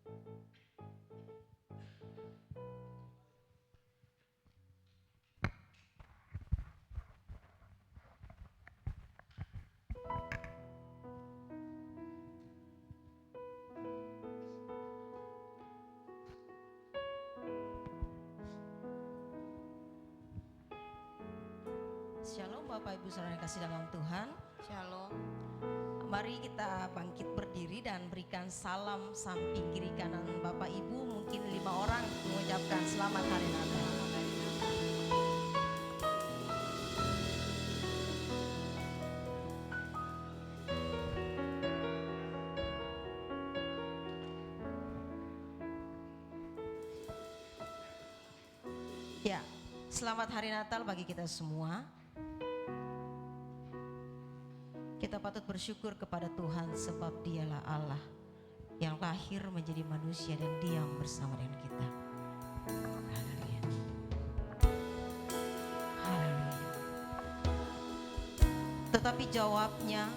Shalom Bapak Ibu Saudara yang kasih dalam Tuhan. Shalom. Mari kita bangkit berdiri dan berikan salam samping kiri kanan Bapak Ibu. Mungkin 5 orang mengucapkan selamat hari Natal. Ya, selamat hari Natal bagi kita semua. Kita patut bersyukur kepada Tuhan sebab Dialah Allah yang lahir menjadi manusia dan diam bersama dengan kita. Haleluya. Haleluya. Tetapi jawabnya,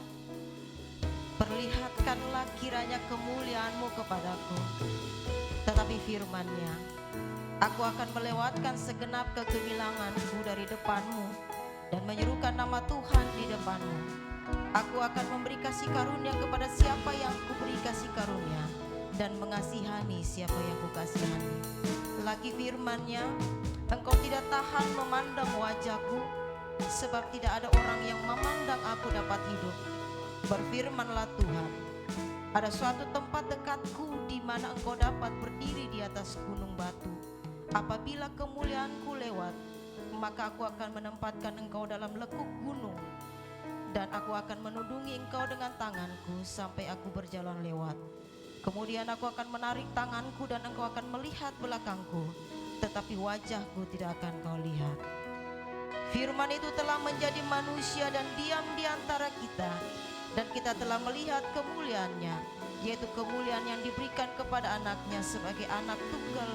perlihatkanlah kiranya kemuliaan-Mu kepadaku. Tetapi firman-Nya, aku akan melewatkan segenap kegemilanganku dari depan-Mu dan menyerukan nama Tuhan di depan-Mu. Aku akan memberi kasih karunia kepada siapa yang kuberi kasih karunia dan mengasihani siapa yang kukasihani. Lagi firman-Nya, engkau tidak tahan memandang wajahku, sebab tidak ada orang yang memandang aku dapat hidup. Berfirmanlah Tuhan, ada suatu tempat dekatku di mana engkau dapat berdiri di atas gunung batu. Apabila kemuliaanku lewat, maka aku akan menempatkan engkau dalam lekuk gunung, dan aku akan menudungi engkau dengan tanganku sampai aku berjalan lewat. Kemudian aku akan menarik tanganku dan engkau akan melihat belakangku, tetapi wajahku tidak akan kau lihat. Firman itu telah menjadi manusia dan diam di antara kita, dan kita telah melihat kemuliaannya, yaitu kemuliaan yang diberikan kepada anaknya sebagai anak tunggal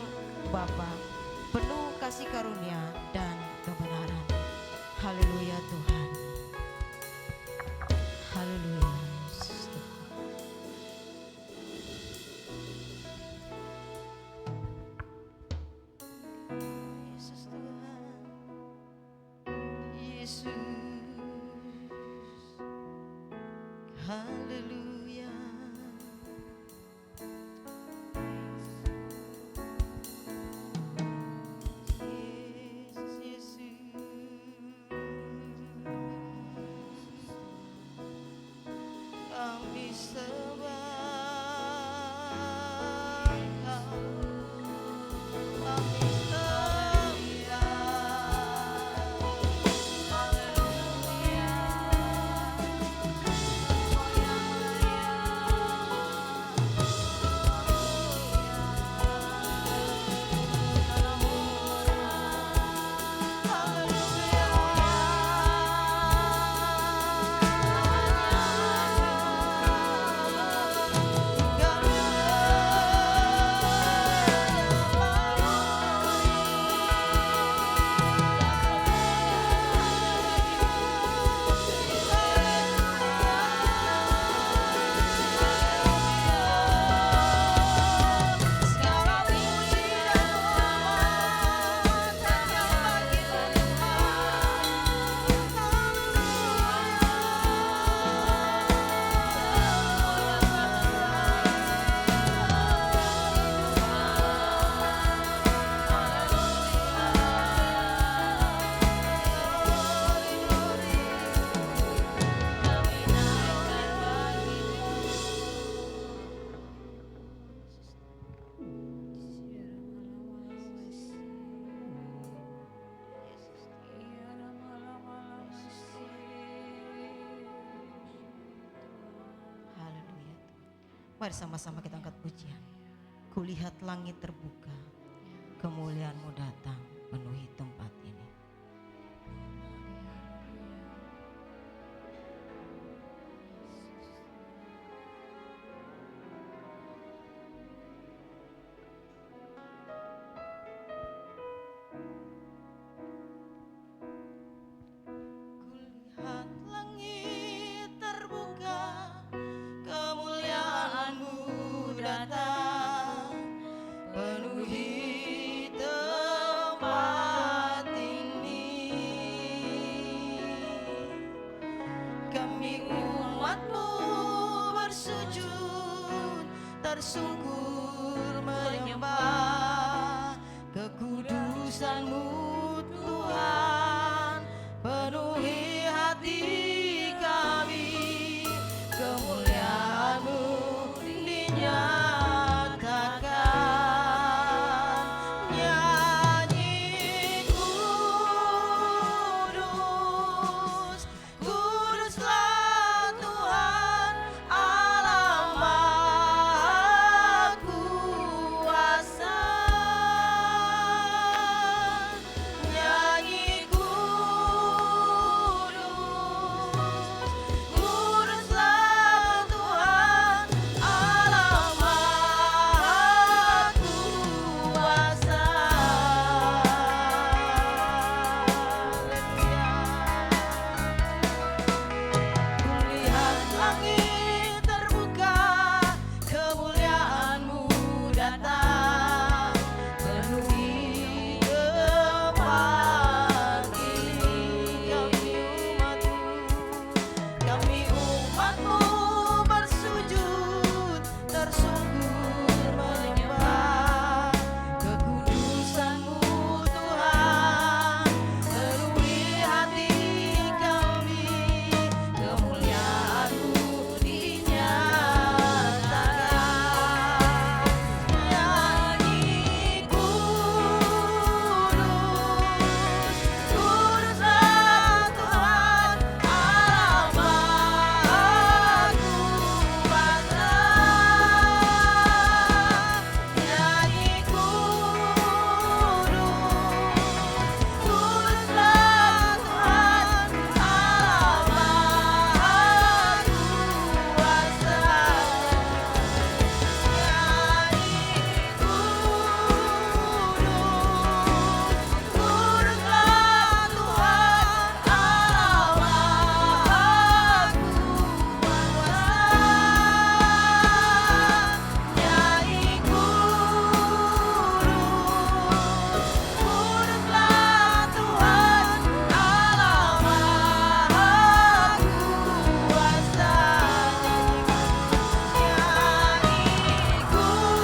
Bapa, penuh kasih karunia dan kebenaran. Haleluya Tuhan. Haleluya. Yesus Tuhan. Yesus. Haleluya. Yesus, Yesus. Kami sembah Engkau, kami sembah. Haleluya, Engkau yang mulia. Mari sama-sama kita angkat pujian. Kulihat langit terbuka, kemuliaan-Mu datang penuhi tempat ini. Kulihat langit terbuka, kemuliaan-Mu datang tersungkur menyembah kekudusan-Mu Tuhan. Penuhi hati kami, kemuliaan-Mu dinyatakan. Nyanyi kudus, kuduslah Tuhan Allah Maha Kuasa. Nyanyi kudus, kuduslah Tuhan Allah Maha Kuasa. Kulihat langit terbuka, kemuliaan-Mu datang, penuhi tempat ini. Kami umat-Mu bersujud, tersungkur menyembah kekudusan-Mu Tuhan. Penuhi hati kami, kemuliaan-Mu dinyatakan. Nyanyi kudus, kuduslah Tuhan Allah Maha Kuasa. Nyanyi kudus, kuduslah Tuhan Allah Maha Kuasa. Nyanyi kudus, kuduslah Tuhan Allah Maha Kuasa. Nyanyi kudus, kuduslah Tuhan Allah Maha Kuasa. Nyanyi kudus,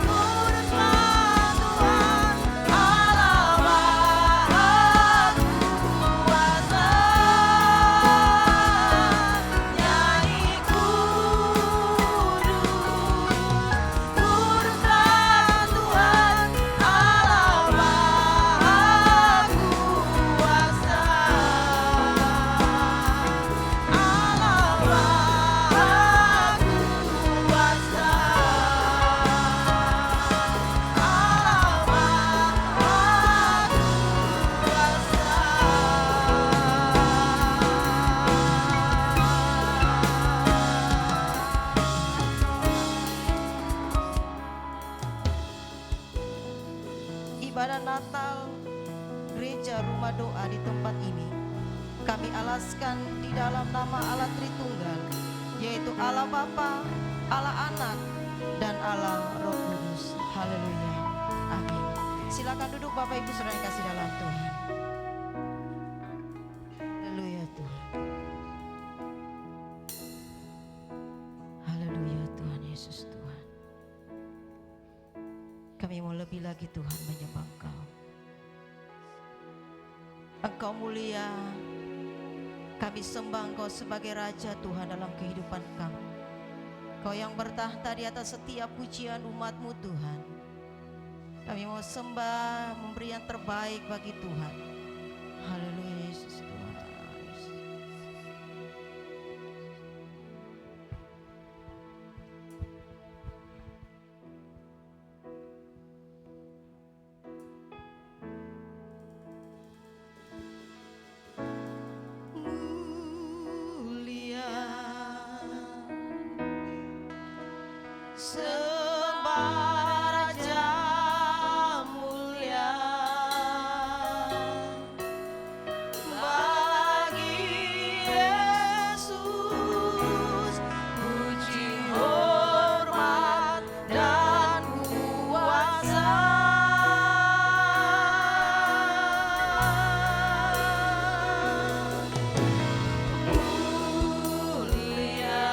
kuduslah Tuhan Allah Maha Kuasa. Nyanyi kudus, kuduslah Tuhan Allah Maha Kuasa. Allah Maha Kuasa. Allah Ibadah Natal Gereja Rumah Doa di tempat ini kami alaskan di dalam nama Allah Tritunggal, yaitu Allah Bapa, Allah Anak, dan Allah Roh Kudus. Haleluya. Amin. Silakan duduk Bapak Ibu saudara yang kasih dalam Tuhan. Haleluya Tuhan. Haleluya Tuhan Yesus Tuhan. Kami mau lebih lagi Tuhan menyembah Engkau. Engkau mulia. Kami sembah Engkau sebagai Raja Tuhan dalam kehidupan kami. Kau yang bertahta di atas setiap pujian umat-Mu Tuhan. Kami mau sembah, memberi yang terbaik bagi Tuhan. Haleluya Yesus Tuhan. Sembah Raja mulia, bagi Yesus puji hormat dan kuasa. Mulia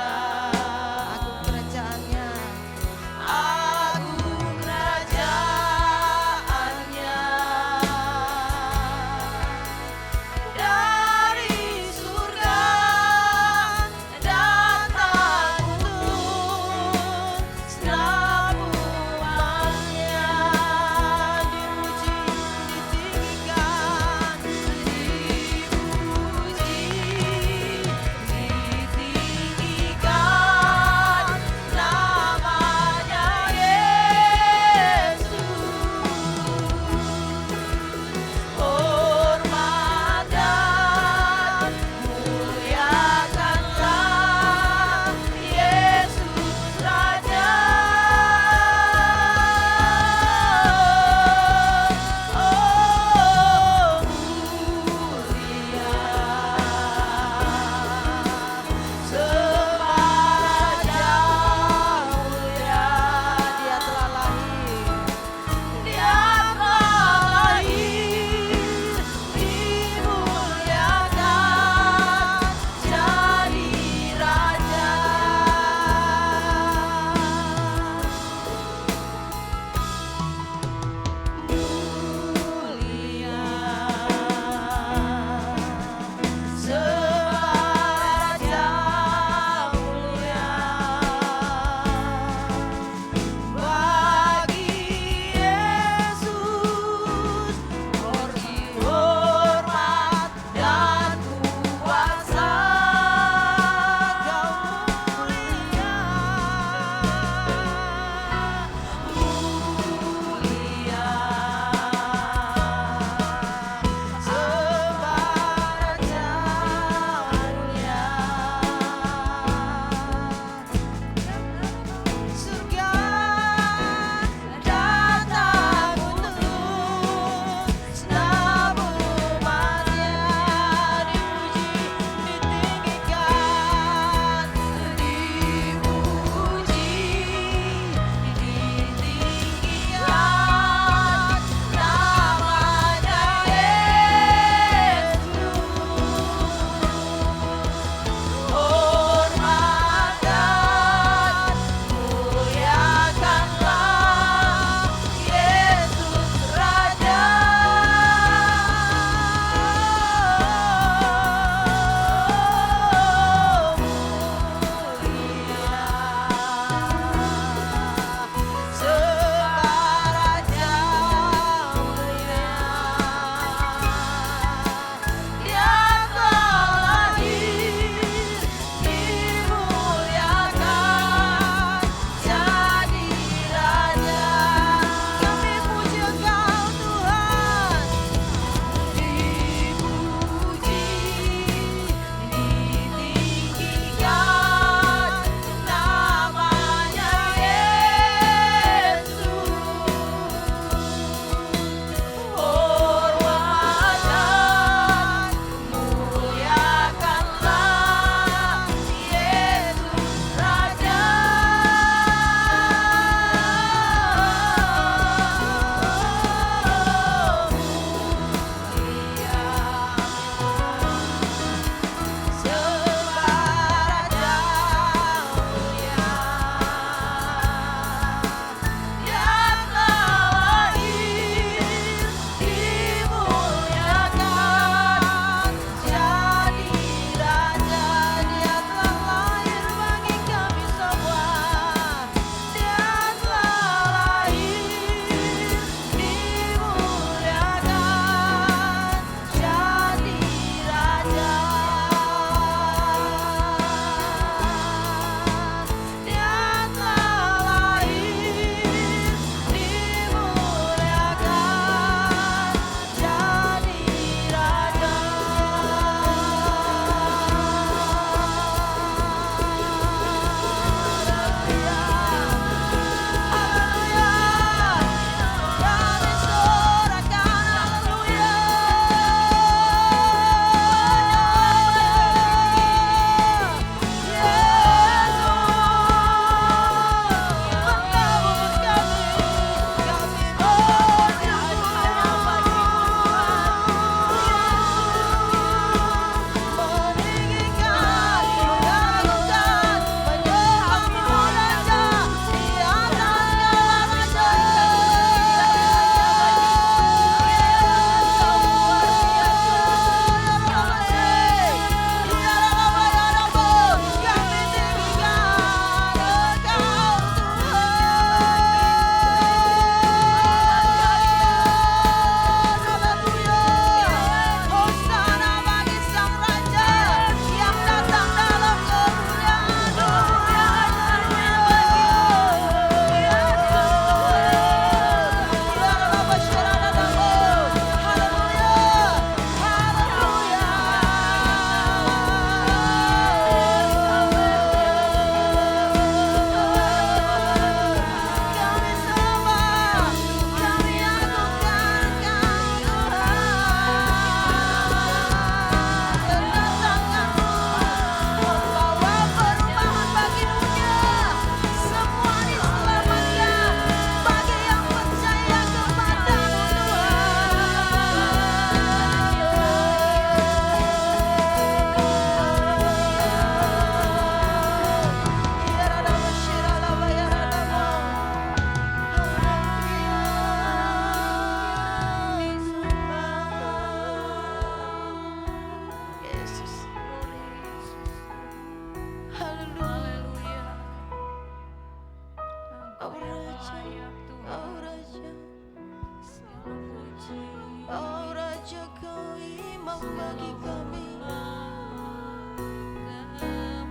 Raja, Kau imam bagi kami.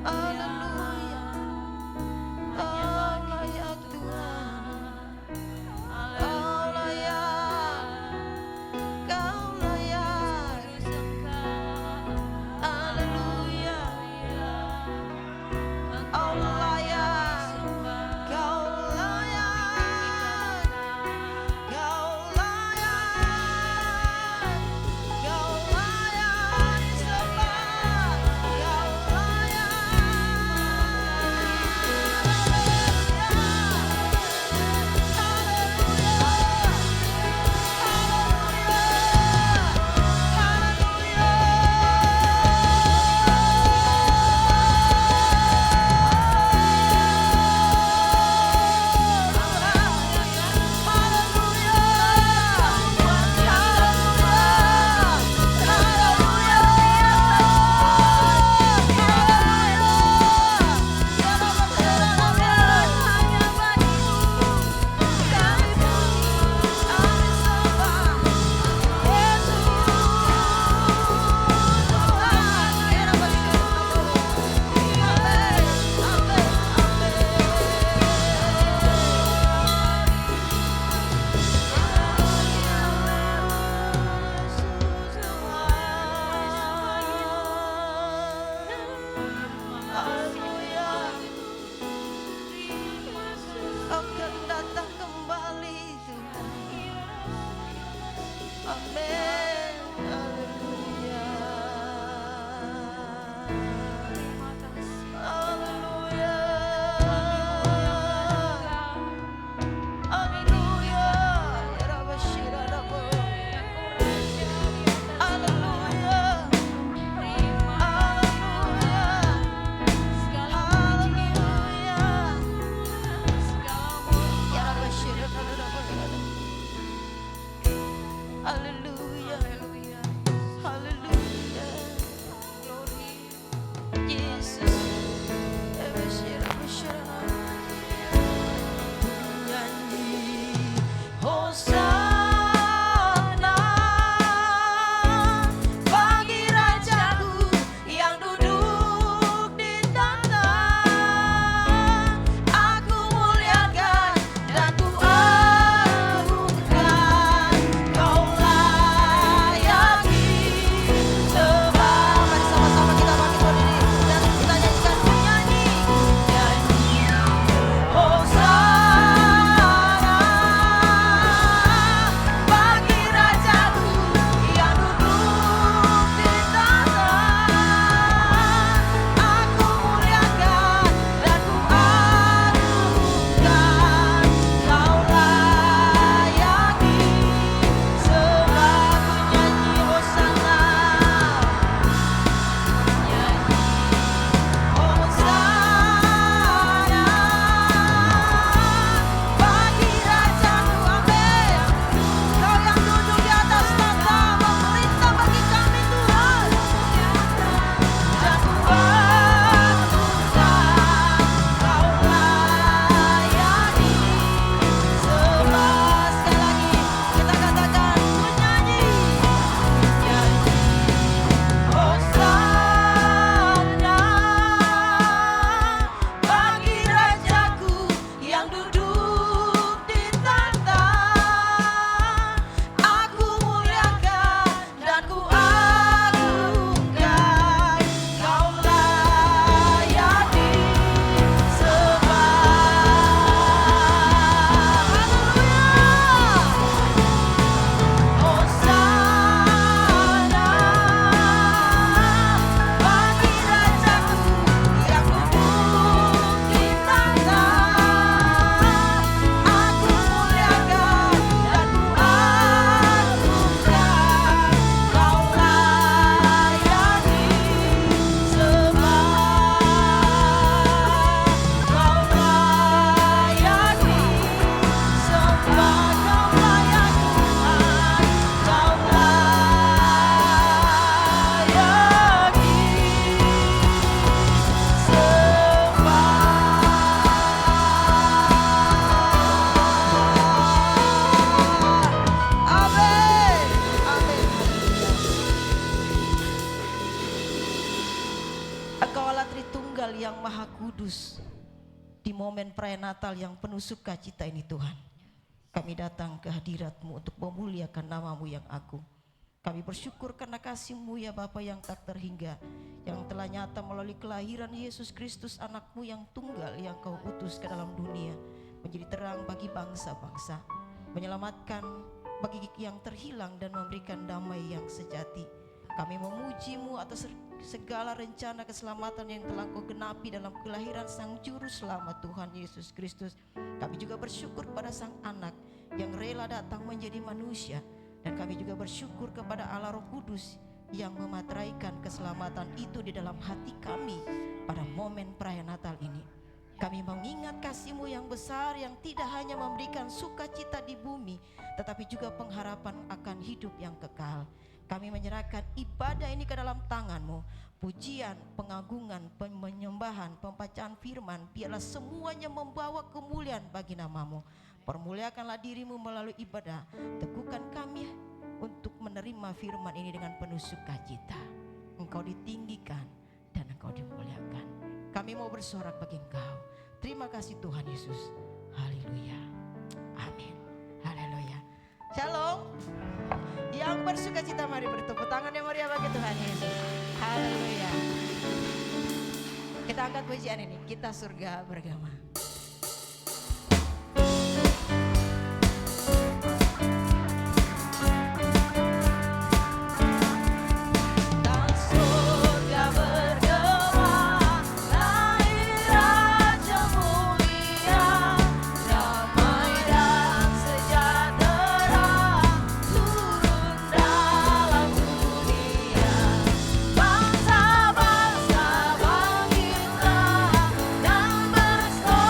Haleluya, Kau layak Tuhan, Kau layak, Kau layak. Haleluya, Kau layak, Kau layak, Kau layak, Kau layak disembah. di momen perayaan Natal yang penuh sukacita ini Tuhan, kami datang ke hadirat-Mu untuk memuliakan nama-Mu yang agung. Kami bersyukur karena kasih-Mu ya Bapa yang tak terhingga, yang telah nyata melalui kelahiran Yesus Kristus anak-Mu yang tunggal yang Kau utus ke dalam dunia, menjadi terang bagi bangsa-bangsa, menyelamatkan bagi yang terhilang dan memberikan damai yang sejati. Kami memuji-Mu atas segala rencana keselamatan yang telah Kau genapi dalam kelahiran Sang Juru Selamat Tuhan Yesus Kristus. Kami juga bersyukur pada Sang Anak yang rela datang menjadi manusia, dan kami juga bersyukur kepada Allah Roh Kudus yang memateraikan keselamatan itu di dalam hati kami pada momen perayaan Natal ini. Kami mengingat kasih-Mu yang besar yang tidak hanya memberikan sukacita di bumi, tetapi juga pengharapan akan hidup yang kekal. Kami menyerahkan ibadah ini ke dalam tangan-Mu. Pujian, pengagungan, penyembahan, pembacaan firman, biarlah semuanya membawa kemuliaan bagi nama-Mu. Permuliakanlah diri-Mu melalui ibadah. Teguhkan kami untuk menerima firman ini dengan penuh sukacita. Engkau ditinggikan dan Engkau dimuliakan. Kami mau bersorak bagi Engkau. Terima kasih Tuhan Yesus. Haleluya. Amin. Haleluya. Shalom. Yang bersukacita mari bertepuk tangan yang meriah bagi Tuhan Yesus. Haleluya. Kita angkat pujian ini. Kita surga bergema. Bangsa-bangsa menghina dan bersorak.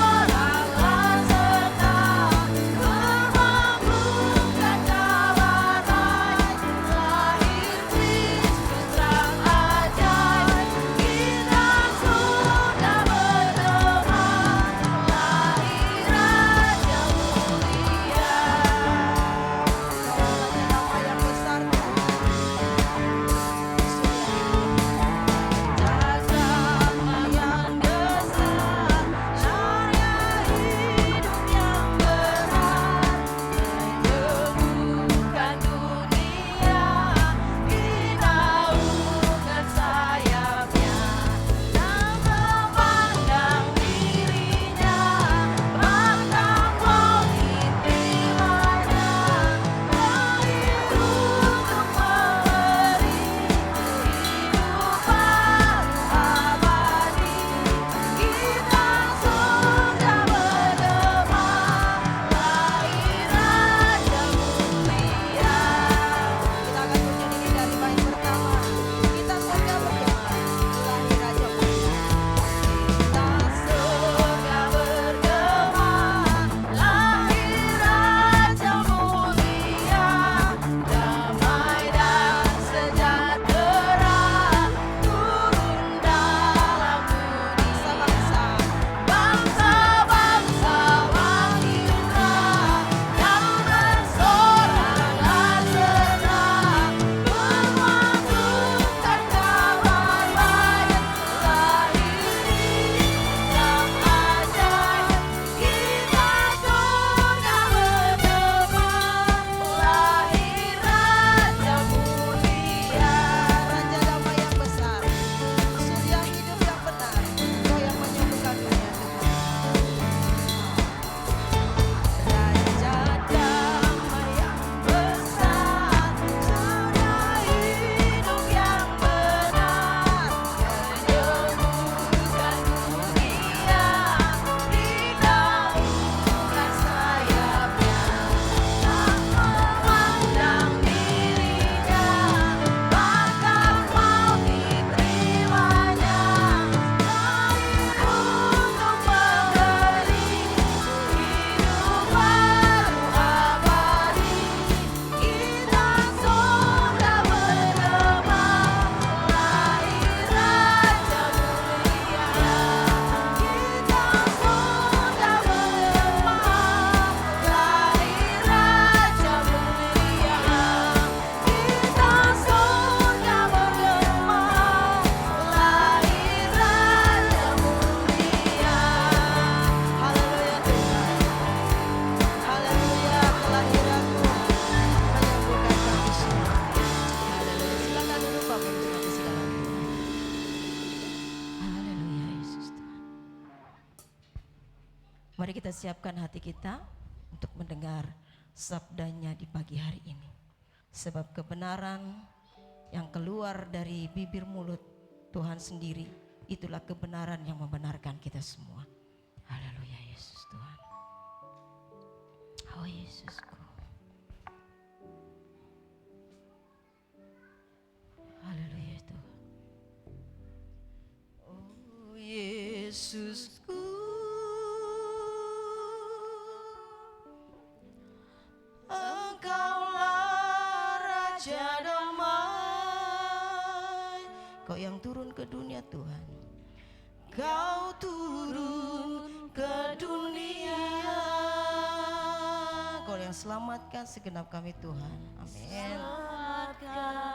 siapkan hati kita untuk mendengar sabdanya di pagi hari ini. Sebab kebenaran yang keluar dari bibir mulut Tuhan sendiri, itulah kebenaran yang membenarkan kita semua. Haleluya Yesus Tuhan. Oh Yesusku. Haleluya Tuhan. Oh Yesusku. Kau yang turun ke dunia Tuhan, Kau turun ke dunia, Kau yang selamatkan segenap kami Tuhan. Amin. Selamatkan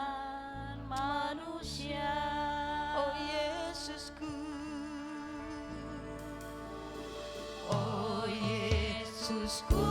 manusia. Oh Yesusku, oh Yesusku.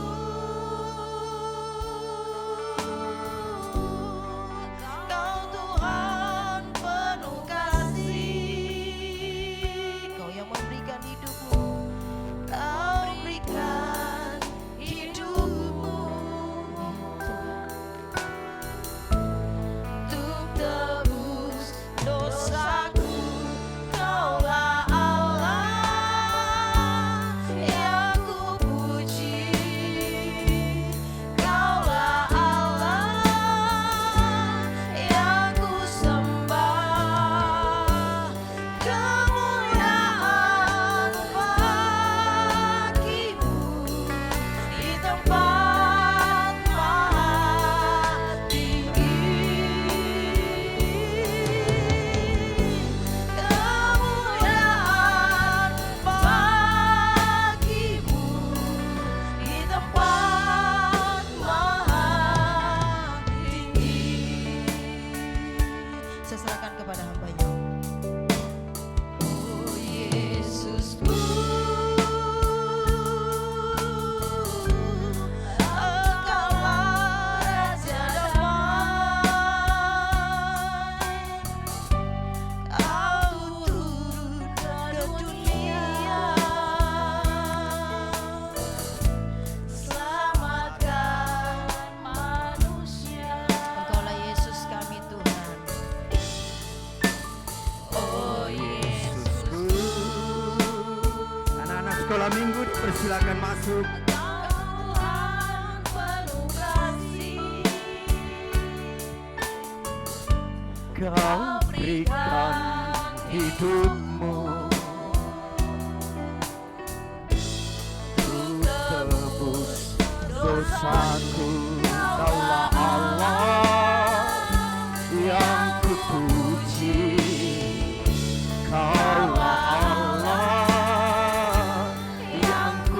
Sekolah minggu dipersilakan masuk. Kau berikan hidupmu untuk tebus dosaku. Kaulah Allah yang kupuji. Kaulah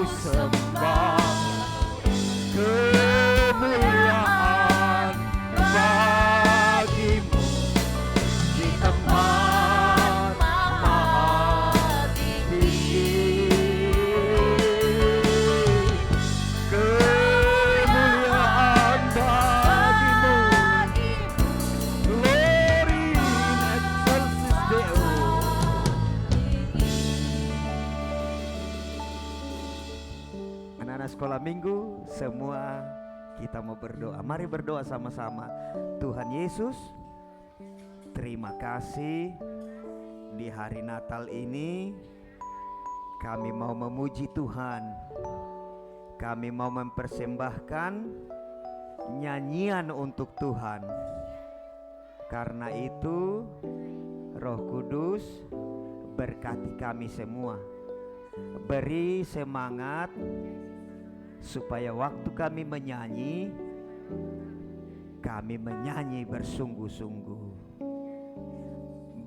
sembah, kemuliaan bagimu di tempat maha tinggi. Kemuliaan bagimu, glory in excelsis Deo. Anak-anak sekolah minggu, semua kita mau berdoa. Mari berdoa sama-sama. Tuhan Yesus, terima kasih di hari Natal ini kami mau memuji Tuhan. Kami mau mempersembahkan nyanyian untuk Tuhan. Karena itu Roh Kudus berkati kami semua. Beri semangat supaya waktu kami menyanyi bersungguh-sungguh.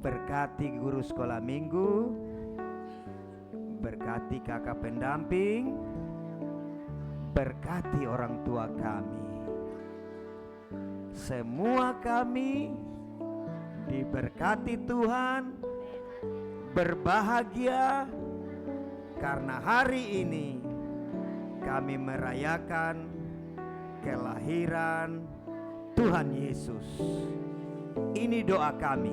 Berkati guru sekolah minggu, berkati kakak pendamping, berkati orang tua kami. Semua kami diberkati Tuhan, berbahagia karena hari ini kami merayakan kelahiran Tuhan Yesus. Ini doa kami.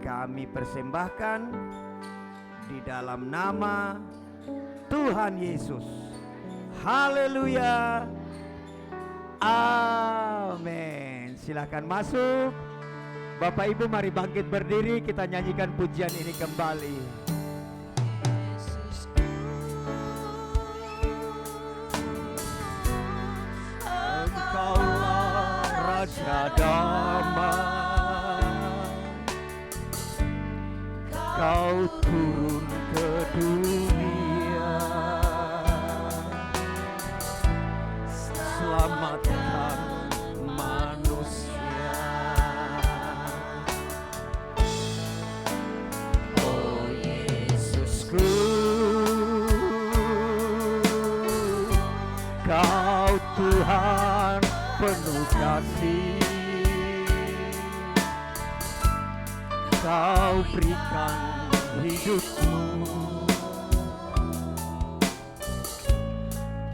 Kami persembahkan di dalam nama Tuhan Yesus. Haleluya. Amin. Silakan masuk. Bapak Ibu mari bangkit berdiri, kita nyanyikan pujian ini kembali. Engkaulah Raja damai, Kau turun ke dunia, selamatkan manusia. Oh Yesusku, Kau Tuhan penuh kasih, Kau berikan hidupmu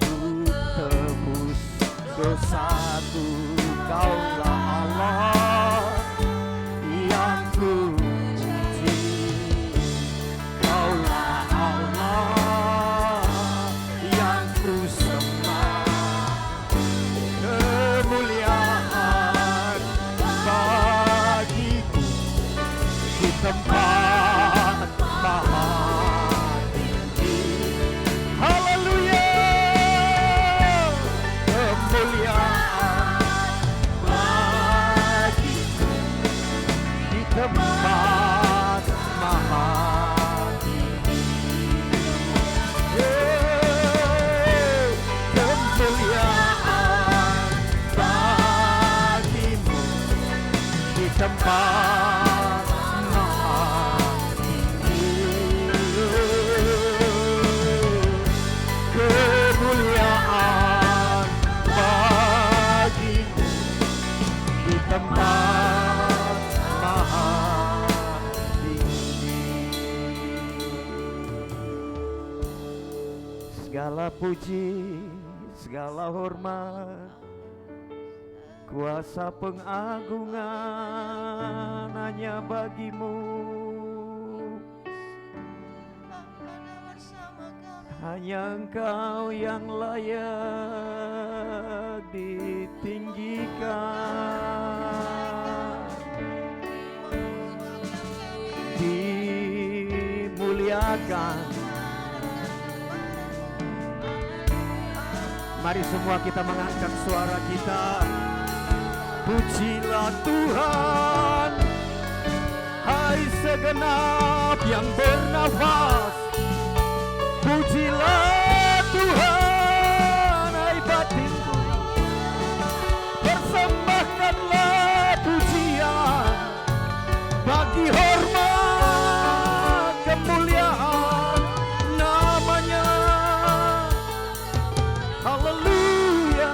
untuk tebus dosaku. Kaulah Allah yang ku puji, Kaulah Allah yang ku sembah. Kemuliaan bagiku di tempat maha tinggi. Haleluya. Kemuliaan bagiku di tempat maha tinggi. Kemuliaan bagimu di tempat maha tinggi. Kemuliaan bagimu di tempat maha tinggi. Segala puji, segala hormat, kuasa pengagungan hanya bagimu. Hanya Engkau yang layak ditinggikan, dimuliakan. Mari semua kita mengangkat suara kita. Pujilah Tuhan, hai segenap yang bernafas. Pujilah Tuhan, hai batinku. Persembahkanlah pujian bagi hormat kemuliaan namanya. Haleluya.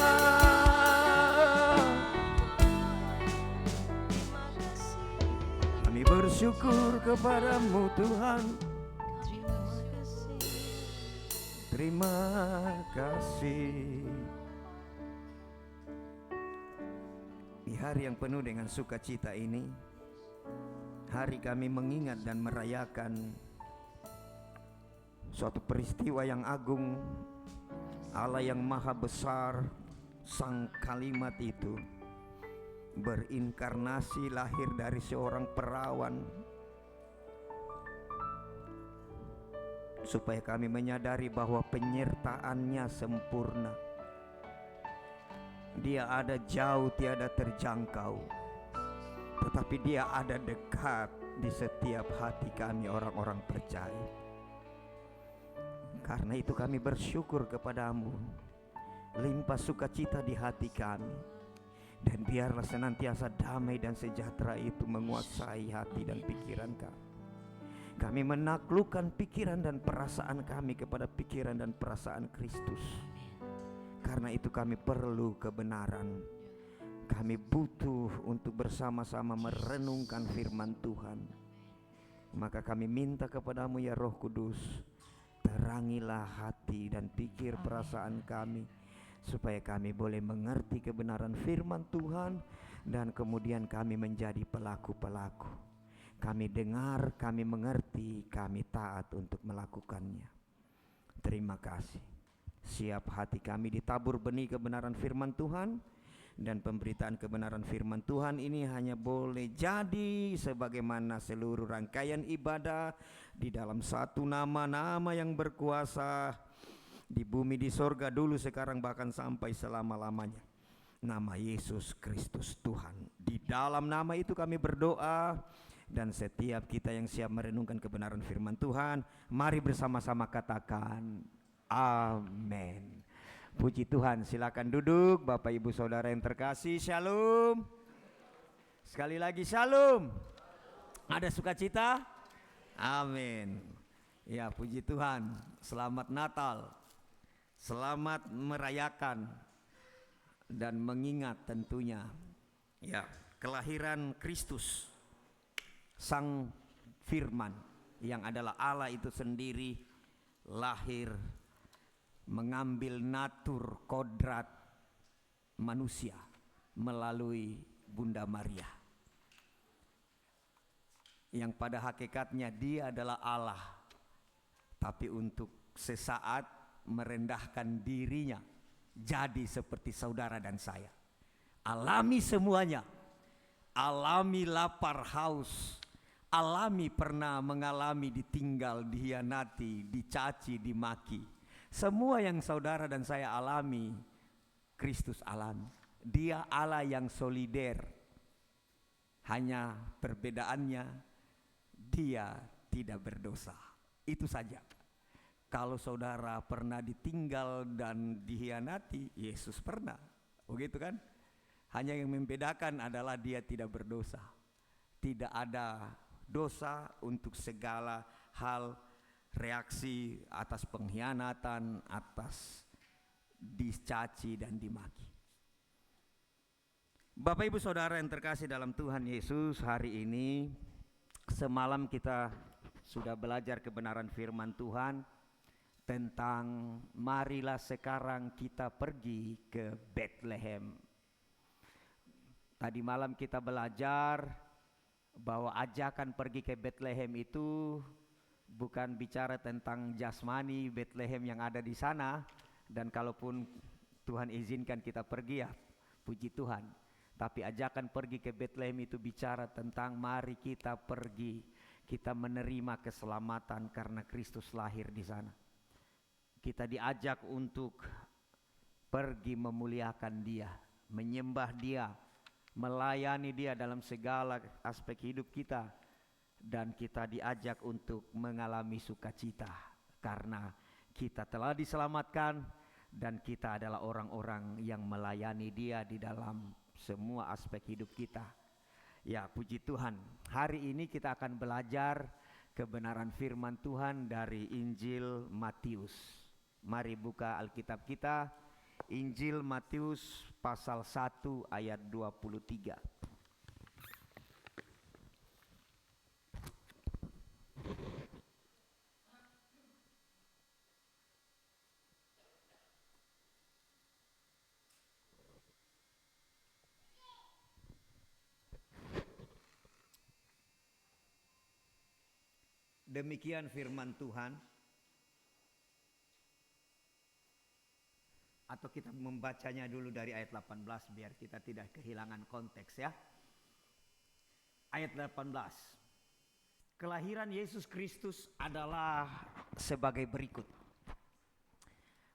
Kami bersyukur kepadamu Tuhan. Terima kasih. Di hari yang penuh dengan sukacita ini, hari kami mengingat dan merayakan suatu peristiwa yang agung. Allah yang maha besar, sang kalimat itu berinkarnasi, lahir dari seorang perawan, supaya kami menyadari bahwa penyertaannya sempurna. Dia ada jauh tiada terjangkau, tetapi dia ada dekat di setiap hati kami orang-orang percaya. Karena itu kami bersyukur kepadamu. Limpah sukacita di hati kami, dan biarlah senantiasa damai dan sejahtera itu menguasai hati dan pikiran kami. Kami menaklukkan pikiran dan perasaan kami kepada pikiran dan perasaan Kristus. Karena itu kami perlu kebenaran. Kami butuh untuk bersama-sama merenungkan firman Tuhan. Maka kami minta kepadamu ya Roh Kudus, terangilah hati dan pikir perasaan kami, supaya kami boleh mengerti kebenaran firman Tuhan, dan kemudian kami menjadi pelaku-pelaku. Kami dengar, kami mengerti, kami taat untuk melakukannya. Terima kasih. Siap hati kami ditabur benih kebenaran firman Tuhan, dan pemberitaan kebenaran firman Tuhan ini hanya boleh jadi sebagaimana seluruh rangkaian ibadah di dalam satu nama yang berkuasa di bumi, di sorga dulu, sekarang, bahkan sampai selama-lamanya. Nama Yesus Kristus Tuhan. Di dalam nama itu kami berdoa, dan setiap kita yang siap merenungkan kebenaran firman Tuhan, mari bersama-sama katakan amin. Puji Tuhan. Silakan duduk Bapak Ibu Saudara yang terkasih. Shalom. Sekali lagi shalom. Ada sukacita? Amin. Ya, puji Tuhan. Selamat Natal. Selamat merayakan dan mengingat tentunya ya kelahiran Kristus, Sang Firman yang adalah Allah itu sendiri, lahir mengambil natur kodrat manusia melalui Bunda Maria, yang pada hakikatnya dia adalah Allah, tapi untuk sesaat merendahkan dirinya jadi seperti saudara dan saya. Alami semuanya, alami lapar haus, alami pernah mengalami ditinggal, dihianati, dicaci, dimaki. Semua yang saudara dan saya alami, Kristus alami. Dia Allah yang solider. Hanya perbedaannya, dia tidak berdosa. Itu saja. Kalau saudara pernah ditinggal dan dihianati, Yesus pernah. Begitu kan? Hanya yang membedakan adalah dia tidak berdosa. Tidak ada dosa untuk segala hal, reaksi atas pengkhianatan, atas dicaci dan dimaki. Bapak Ibu Saudara yang terkasih dalam Tuhan Yesus, hari ini semalam kita sudah belajar kebenaran firman Tuhan tentang marilah sekarang kita pergi ke Bethlehem. Tadi malam kita belajar bahwa ajakan pergi ke Bethlehem itu bukan bicara tentang jasmani Bethlehem yang ada di sana, dan kalaupun Tuhan izinkan kita pergi, ya puji Tuhan. Tapi ajakan pergi ke Bethlehem itu bicara tentang mari kita pergi, kita menerima keselamatan karena Kristus lahir di sana. Kita diajak untuk pergi memuliakan Dia, menyembah Dia, melayani Dia dalam segala aspek hidup kita. Dan kita diajak untuk mengalami sukacita karena kita telah diselamatkan dan kita adalah orang-orang yang melayani Dia di dalam semua aspek hidup kita. Ya, puji Tuhan. Hari ini kita akan belajar kebenaran firman Tuhan dari Injil Matius. Mari buka Alkitab kita, Injil Matius pasal 1 ayat 23. Demikian firman Tuhan. Atau kita membacanya dulu dari ayat 18 biar kita tidak kehilangan konteks ya. Ayat 18. Kelahiran Yesus Kristus adalah sebagai berikut.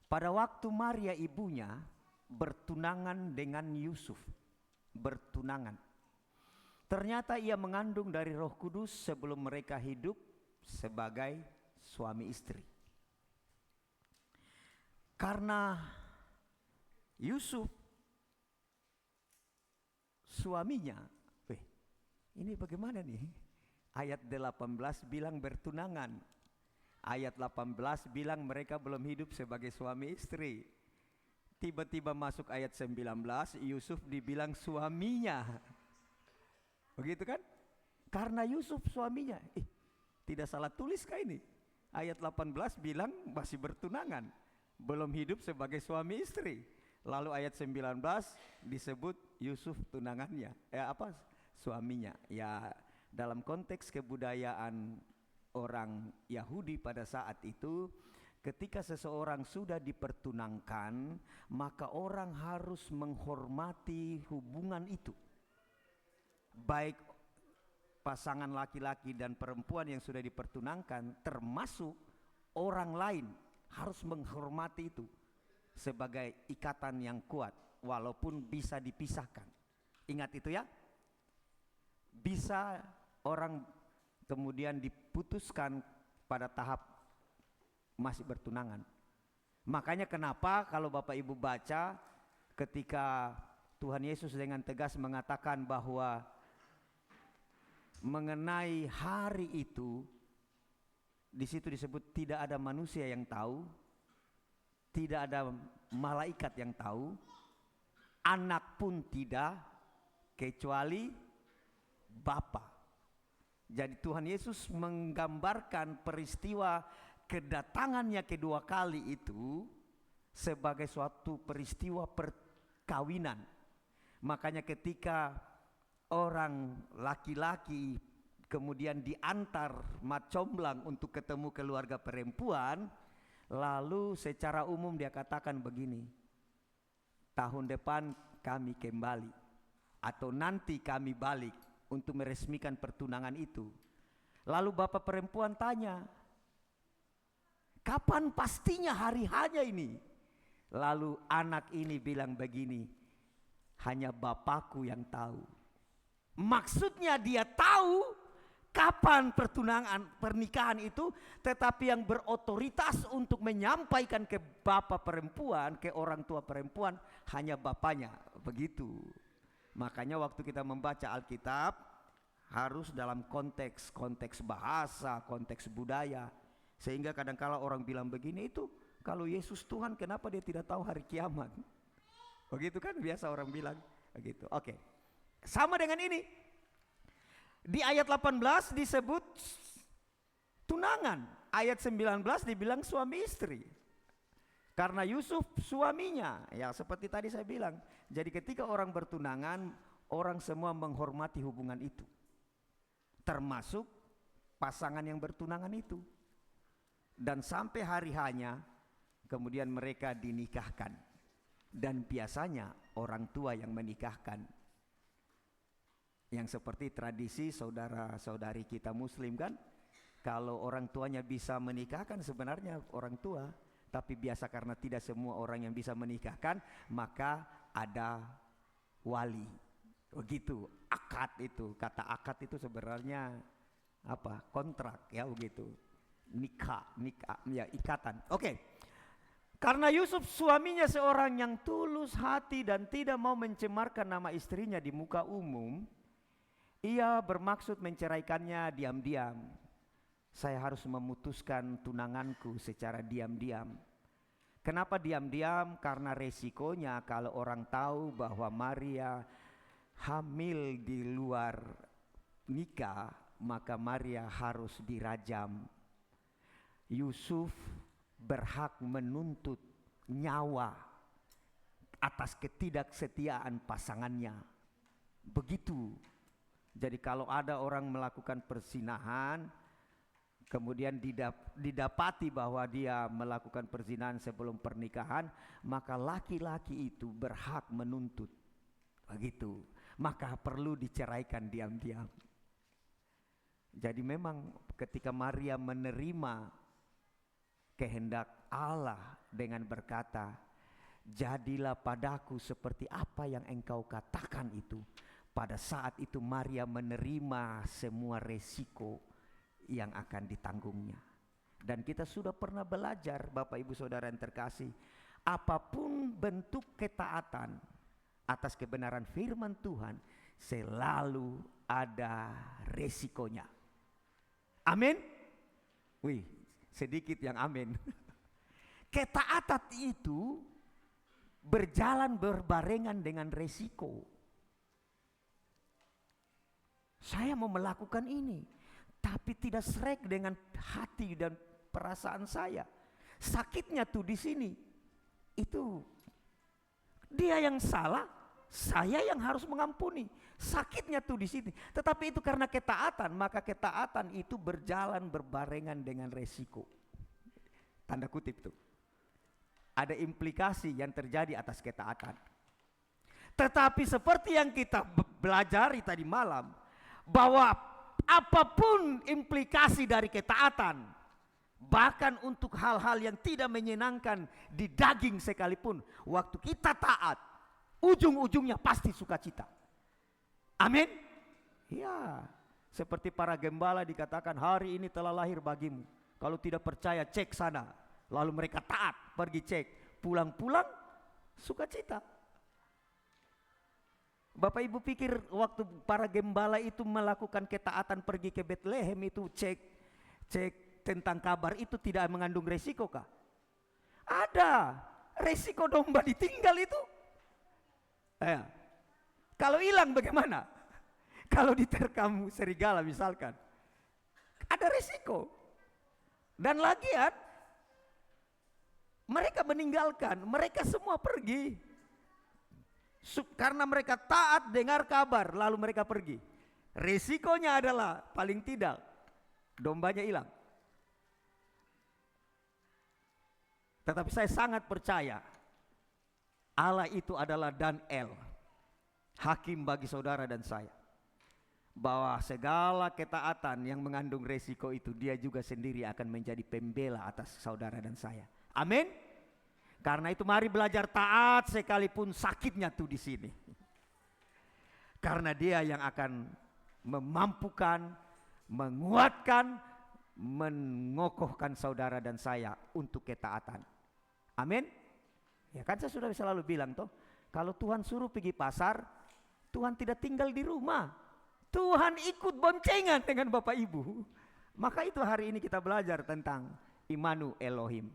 Pada waktu Maria ibunya bertunangan dengan Yusuf. Bertunangan. Ternyata ia mengandung dari Roh Kudus sebelum mereka hidup sebagai suami istri. Karena Yusuf suaminya, ini bagaimana nih? Ayat 18 bilang bertunangan. Ayat 18 bilang mereka belum hidup sebagai suami istri. Tiba-tiba masuk ayat 19, Yusuf dibilang suaminya. Begitu kan? Karena Yusuf suaminya. Tidak salah tulis kah ini? Ayat 18 bilang masih bertunangan, belum hidup sebagai suami istri. Lalu ayat 19 disebut Yusuf tunangannya. Suaminya. Ya, dalam konteks kebudayaan orang Yahudi pada saat itu, ketika seseorang sudah dipertunangkan, maka orang harus menghormati hubungan itu. Baik pasangan laki-laki dan perempuan yang sudah dipertunangkan, termasuk orang lain, harus menghormati itu sebagai ikatan yang kuat, walaupun bisa dipisahkan. Ingat itu ya. Bisa orang kemudian diputuskan pada tahap masih bertunangan. Makanya kenapa kalau Bapak Ibu baca ketika Tuhan Yesus dengan tegas mengatakan bahwa mengenai hari itu, di situ disebut tidak ada manusia yang tahu, tidak ada malaikat yang tahu, anak pun tidak, kecuali Bapa. Jadi Tuhan Yesus menggambarkan peristiwa kedatangannya kedua kali itu sebagai suatu peristiwa perkawinan. Makanya ketika orang laki-laki kemudian diantar mat comblang untuk ketemu keluarga perempuan, lalu secara umum dia katakan begini, tahun depan kami kembali atau nanti kami balik untuk meresmikan pertunangan itu. Lalu bapak perempuan tanya, kapan pastinya hari hanya ini? Lalu anak ini bilang begini, hanya Bapakku yang tahu. Maksudnya dia tahu kapan pernikahan itu, tetapi yang berotoritas untuk menyampaikan ke bapak perempuan, ke orang tua perempuan, hanya bapaknya. Begitu. Makanya waktu kita membaca Alkitab harus dalam konteks bahasa, konteks budaya. Sehingga kadang-kala orang bilang begini, itu kalau Yesus Tuhan kenapa dia tidak tahu hari kiamat? Begitu kan biasa orang bilang begitu. Oke. Sama dengan ini. Di ayat 18 disebut tunangan. Ayat 19 dibilang suami istri. Karena Yusuf suaminya, ya seperti tadi saya bilang. Jadi ketika orang bertunangan, orang semua menghormati hubungan itu. Termasuk pasangan yang bertunangan itu. Dan sampai hari hanya, kemudian mereka dinikahkan. Dan biasanya orang tua yang menikahkan. Yang seperti tradisi saudara-saudari kita muslim kan. Kalau orang tuanya bisa menikahkan sebenarnya orang tua. Tapi biasa karena tidak semua orang yang bisa menikahkan, maka ada wali. Begitu, akad itu. Kata akad itu sebenarnya apa? Kontrak ya begitu. Nikah ya ikatan. Oke. Karena Yusuf suaminya seorang yang tulus hati dan tidak mau mencemarkan nama istrinya di muka umum, ia bermaksud menceraikannya diam-diam. Saya harus memutuskan tunanganku secara diam-diam. Kenapa diam-diam? Karena resikonya kalau orang tahu bahwa Maria hamil di luar nikah, maka Maria harus dirajam. Yusuf berhak menuntut nyawa atas ketidaksetiaan pasangannya. Begitu. Jadi kalau ada orang melakukan perzinahan, kemudian didapati bahwa dia melakukan perzinahan sebelum pernikahan, maka laki-laki itu berhak menuntut. Begitu. Maka perlu diceraikan diam-diam. Jadi memang ketika Maria menerima kehendak Allah dengan berkata, jadilah padaku seperti apa yang engkau katakan itu. Pada saat itu Maria menerima semua resiko yang akan ditanggungnya. Dan kita sudah pernah belajar Bapak Ibu Saudara yang terkasih, apapun bentuk ketaatan atas kebenaran firman Tuhan selalu ada resikonya. Amin. Wih, sedikit yang amin. Ketaatan itu berjalan berbarengan dengan resiko. Saya mau melakukan ini, tapi tidak sreg dengan hati dan perasaan saya. Sakitnya tuh di sini. Itu dia yang salah, saya yang harus mengampuni. Sakitnya tuh di sini. Tetapi itu karena ketaatan, maka ketaatan itu berjalan berbarengan dengan resiko. tanda kutip tuh. Ada implikasi yang terjadi atas ketaatan. Tetapi seperti yang kita belajari tadi malam, bahwa apapun implikasi dari ketaatan, bahkan untuk hal-hal yang tidak menyenangkan di daging sekalipun, waktu kita taat, ujung-ujungnya pasti sukacita. Amin. Ya, seperti para gembala dikatakan, hari ini telah lahir bagimu. Kalau tidak percaya cek sana. Lalu mereka taat, pergi cek, pulang-pulang sukacita. Bapak Ibu pikir waktu para gembala itu melakukan ketaatan pergi ke Bethlehem itu cek tentang kabar itu tidak mengandung resiko kah? Ada resiko domba ditinggal itu. Kalau hilang bagaimana? Kalau diterkam serigala misalkan, ada resiko. Dan lagian mereka meninggalkan, mereka semua pergi. Karena mereka taat dengar kabar, lalu mereka pergi. Resikonya adalah paling tidak dombanya hilang. Tetapi saya sangat percaya Allah itu adalah Dan El, hakim bagi saudara dan saya. Bahwa segala ketaatan yang mengandung resiko itu, dia juga sendiri akan menjadi pembela atas saudara dan saya. Amin. Karena itu mari belajar taat sekalipun sakitnya tuh di sini. Karena dia yang akan memampukan, menguatkan, mengokohkan saudara dan saya untuk ketaatan. Amin. Ya kan saya sudah selalu bilang toh, kalau Tuhan suruh pergi pasar, Tuhan tidak tinggal di rumah. Tuhan ikut boncengan dengan Bapak Ibu. Maka itu hari ini kita belajar tentang Immanuel Elohim.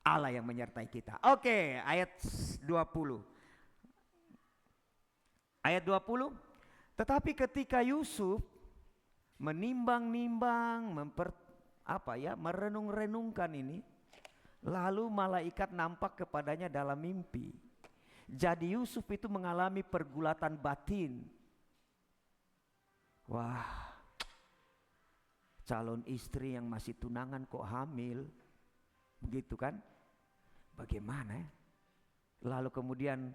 Allah yang menyertai kita. Oke, ayat 20. Ayat 20. Tetapi ketika Yusuf menimbang-nimbang, merenung-renungkan ini, lalu malaikat nampak kepadanya dalam mimpi. Jadi Yusuf itu mengalami pergulatan batin. Wah, calon istri yang masih tunangan kok hamil, begitu kan? Bagaimana ya? Lalu kemudian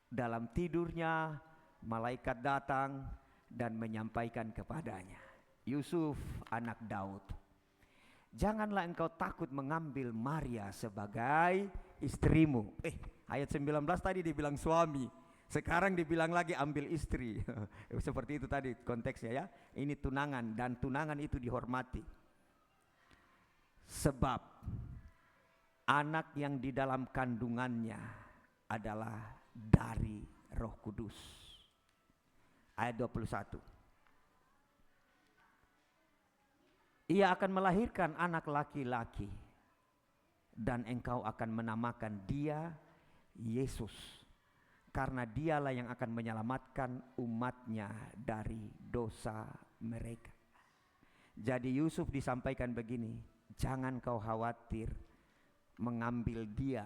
dalam tidurnya malaikat datang dan menyampaikan kepadanya, Yusuf anak Daud, janganlah engkau takut mengambil Maria sebagai istrimu. Ayat 19 tadi dibilang suami, sekarang dibilang lagi ambil istri. Seperti itu tadi konteksnya ya. Ini tunangan, dan tunangan itu dihormati. Sebab anak yang di dalam kandungannya adalah dari Roh Kudus. Ayat 21. Ia akan melahirkan anak laki-laki, dan engkau akan menamakan dia Yesus, karena dialah yang akan menyelamatkan umatnya dari dosa mereka. Jadi Yusuf disampaikan begini, jangan kau khawatir mengambil dia,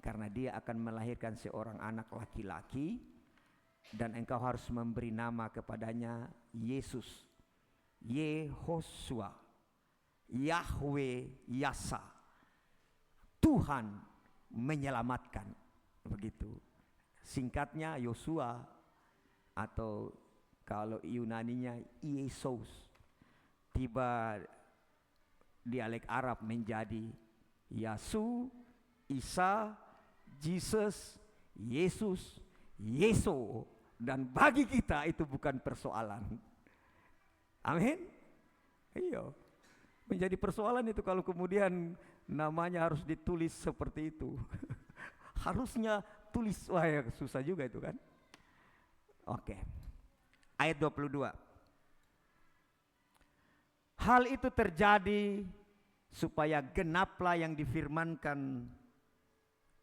karena dia akan melahirkan seorang anak laki-laki, dan engkau harus memberi nama kepadanya Yesus, Yehosua, Yahweh Yasa, Tuhan menyelamatkan. Begitu singkatnya Yosua, atau kalau Yunaninya Yesus. Tiba dialek Arab menjadi Yasu, Isa, Jesus, Yesus, Yeso. Dan bagi kita itu bukan persoalan. Amin. Iya. Menjadi persoalan itu kalau kemudian namanya harus ditulis seperti itu. Harusnya tulis, wah ya susah juga itu kan. Oke. Ayat 22. Hal itu terjadi supaya genaplah yang difirmankan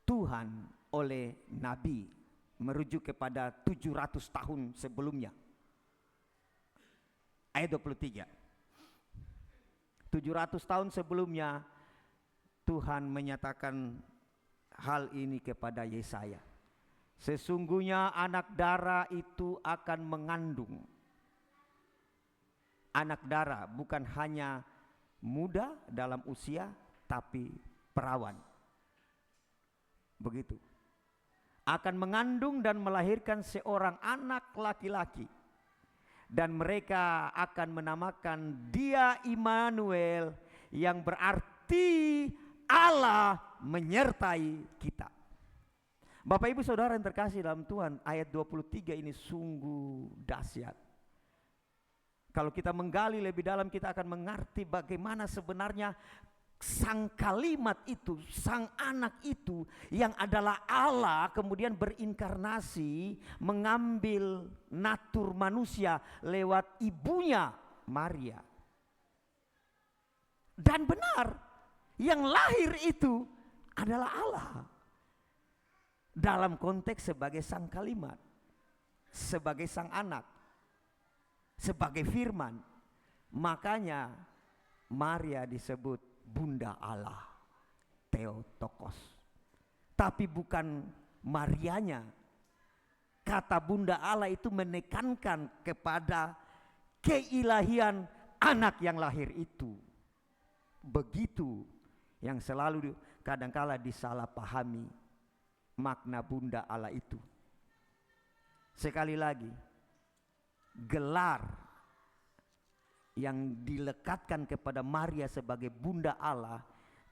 Tuhan oleh Nabi, merujuk kepada 700 tahun sebelumnya. Ayat 23. 700 tahun sebelumnya Tuhan menyatakan hal ini kepada Yesaya. Sesungguhnya anak darah itu akan mengandung. Anak darah bukan hanya muda dalam usia, tapi perawan. Begitu. Akan mengandung dan melahirkan seorang anak laki-laki. Dan mereka akan menamakan dia Immanuel, yang berarti Allah menyertai kita. Bapak Ibu Saudara yang terkasih dalam Tuhan, ayat 23 ini sungguh dahsyat. Kalau kita menggali lebih dalam, kita akan mengerti bagaimana sebenarnya sang kalimat itu, sang anak itu yang adalah Allah kemudian berinkarnasi, mengambil natur manusia lewat ibunya Maria. Dan benar, yang lahir itu adalah Allah. Dalam konteks sebagai sang kalimat, sebagai sang anak, sebagai firman. Makanya Maria disebut Bunda Allah, Theotokos. Tapi bukan Marianya. Kata Bunda Allah itu menekankan kepada keilahian anak yang lahir itu. Begitu yang selalu kadangkala disalahpahami makna Bunda Allah itu. Sekali lagi, gelar yang dilekatkan kepada Maria sebagai Bunda Allah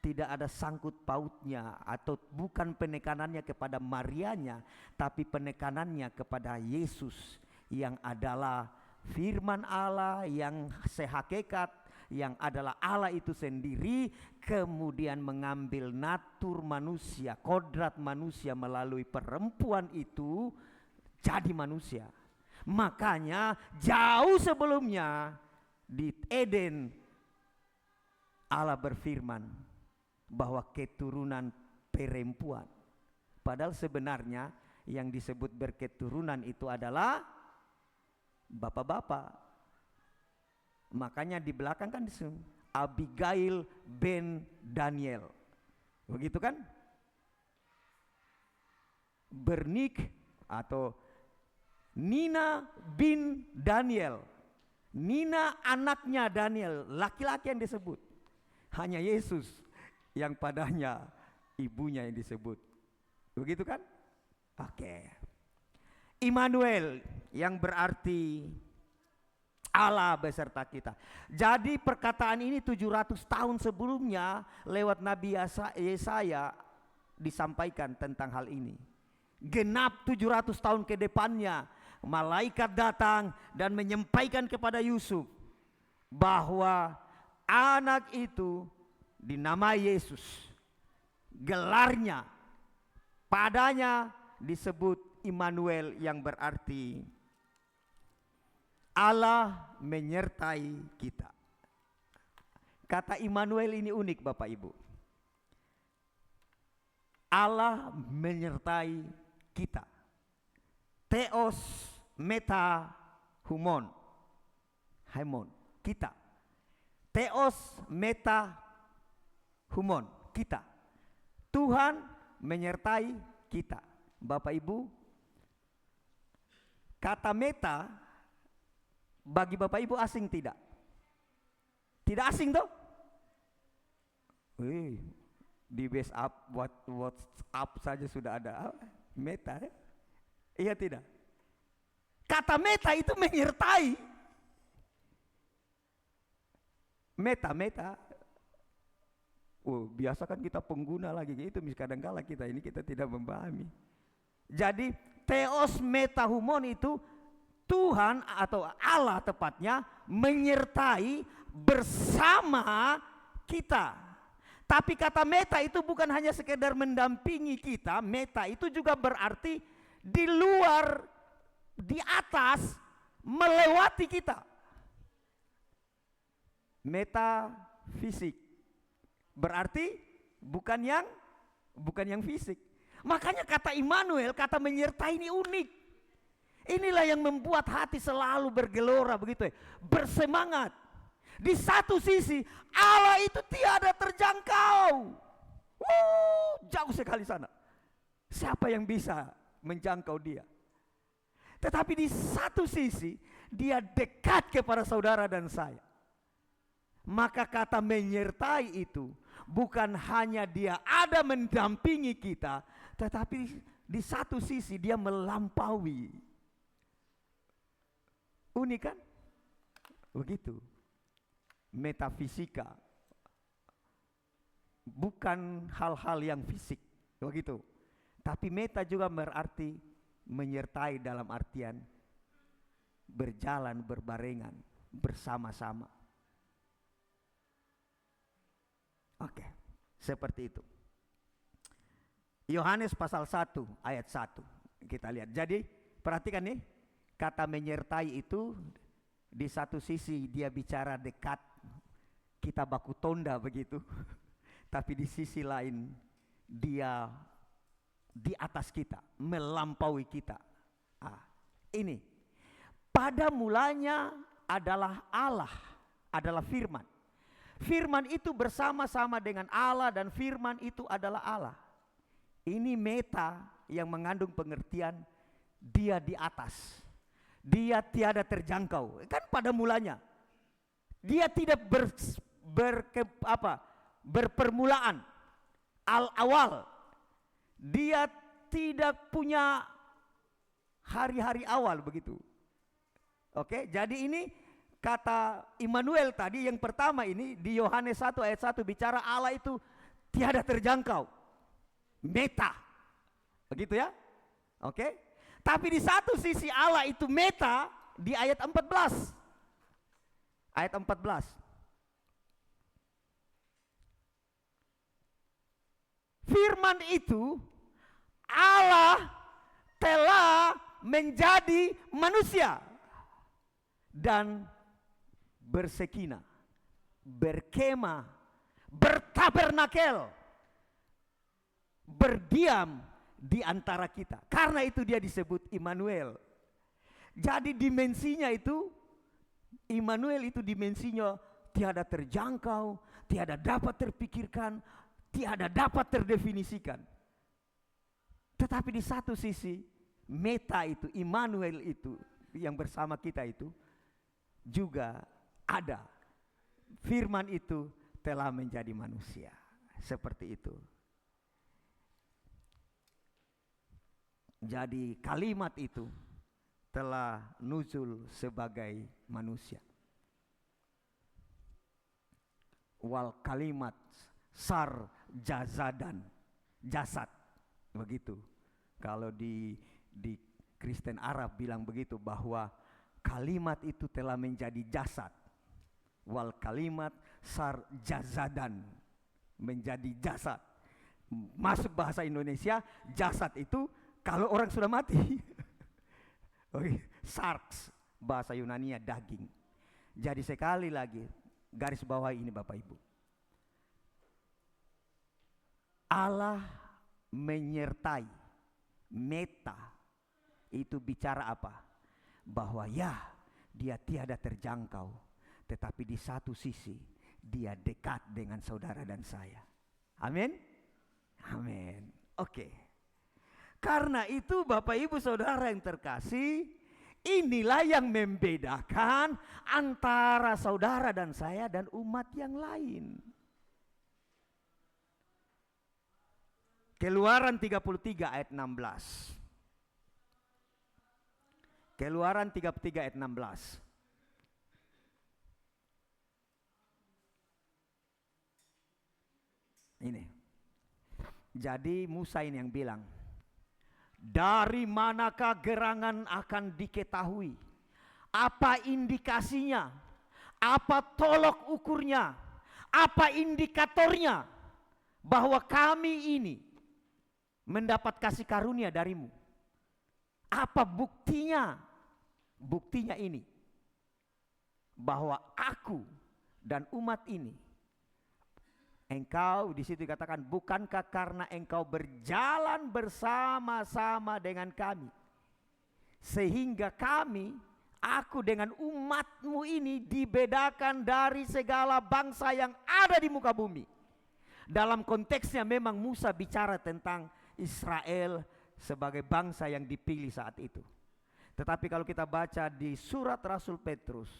tidak ada sangkut pautnya atau bukan penekanannya kepada Marianya, tapi penekanannya kepada Yesus yang adalah firman Allah yang sehakikat, yang adalah Allah itu sendiri, kemudian mengambil natur manusia, kodrat manusia melalui perempuan itu jadi manusia. Makanya jauh sebelumnya di Eden Allah berfirman bahwa keturunan perempuan. Padahal sebenarnya yang disebut berketurunan itu adalah bapak-bapak. Makanya di belakang kan disebut Abigail ben Daniel. Begitu kan? Bernik atau Nina bin Daniel. Nina anaknya Daniel, laki-laki yang disebut. Hanya Yesus yang padanya ibunya yang disebut. Begitu kan? Oke. Immanuel yang berarti Allah beserta kita. Jadi perkataan ini 700 tahun sebelumnya lewat Nabi Yesaya disampaikan tentang hal ini. Genap 700 tahun ke depannya, malaikat datang dan menyampaikan kepada Yusuf bahwa anak itu dinamai Yesus. Gelarnya padanya disebut Immanuel yang berarti Allah menyertai kita. Kata Immanuel ini unik Bapak Ibu. Allah menyertai kita. Theos meta humon. Haimon, kita. Theos meta humon, kita. Tuhan menyertai kita. Bapak Ibu, kata meta bagi Bapak Ibu asing tidak? Tidak asing toh? Di WhatsApp saja sudah ada meta ya? Iya tidak? Kata meta itu menyertai. Meta. Biasa kan kita pengguna lagi gitu, kadang-kala kita tidak memahami. Jadi theos meta humon itu Tuhan atau Allah tepatnya menyertai bersama kita. Tapi kata meta itu bukan hanya sekedar mendampingi kita, meta itu juga berarti di luar, di atas, melewati kita. Metafisik berarti bukan yang fisik. Makanya kata Immanuel, kata menyertai ini unik. Inilah yang membuat hati selalu bergelora begitu ya, bersemangat. Di satu sisi Allah itu tiada terjangkau. Jauh sekali sana. Siapa yang bisa menjangkau dia? Tetapi di satu sisi dia dekat kepada saudara dan saya. Maka kata menyertai itu bukan hanya dia ada mendampingi kita, tetapi di satu sisi dia melampaui. Unik kan? Begitu. Metafisika. Bukan hal-hal yang fisik. Begitu. Tapi meta juga berarti menyertai dalam artian berjalan berbarengan, bersama-sama. Oke, seperti itu. Yohanes pasal 1 ayat 1 kita lihat. Jadi perhatikan nih, kata menyertai itu di satu sisi dia bicara dekat, kita baku tonda begitu. Tapi di sisi lain dia di atas kita, melampaui kita. Ini pada mulanya adalah Allah, adalah firman. Firman itu bersama-sama dengan Allah dan firman itu adalah Allah. Ini meta yang mengandung pengertian dia di atas. Dia tiada terjangkau. Kan pada mulanya dia tidak berpermulaan awal. Dia tidak punya hari-hari awal begitu. Oke, jadi ini kata Immanuel tadi yang pertama ini di Yohanes 1 ayat 1 bicara Allah itu tiada terjangkau. Meta. Begitu ya? Oke. Tapi di satu sisi Allah itu meta di ayat 14. Ayat 14. Firman itu Allah telah menjadi manusia dan bersekinah, berkemah, bertabernakel, berdiam di antara kita. Karena itu dia disebut Immanuel. Jadi dimensinya itu, Immanuel itu dimensinya tiada terjangkau, tiada dapat terpikirkan, tiada dapat terdefinisikan. Tetapi di satu sisi meta itu, Immanuel itu yang bersama kita itu juga ada. Firman itu telah menjadi manusia. Seperti itu. Jadi kalimat itu telah nuzul sebagai manusia. Wal kalimat sar jazadan, jasad. Begitu. Kalau di Kristen Arab bilang begitu, bahwa kalimat itu telah menjadi jasad. Wal kalimat sar jazadan, menjadi jasad. Masuk bahasa Indonesia, jasad itu kalau orang sudah mati. Sarx, bahasa Yunania daging. Jadi sekali lagi garis bawah ini Bapak Ibu. Allah menyertai, meta itu bicara apa? Bahwa ya, dia tiada terjangkau, tetapi di satu sisi dia dekat dengan saudara dan saya. Amin. Amin. Oke. Karena itu Bapak Ibu Saudara yang terkasih, inilah yang membedakan antara saudara dan saya dan umat yang lain. Keluaran 33 ayat 16. Keluaran 33 ayat 16. Ini. Jadi Musa ini yang bilang, dari manakah gerangan akan diketahui? Apa indikasinya? Apa tolok ukurnya? Apa indikatornya bahwa kami ini mendapat kasih karunia darimu? Apa buktinya? Buktinya ini, bahwa aku dan umat ini, engkau di situ dikatakan, bukankah karena engkau berjalan bersama-sama dengan kami, sehingga kami, aku dengan umatmu ini dibedakan dari segala bangsa yang ada di muka bumi. Dalam konteksnya memang Musa bicara tentang Israel sebagai bangsa yang dipilih saat itu. Tetapi kalau kita baca di surat Rasul Petrus,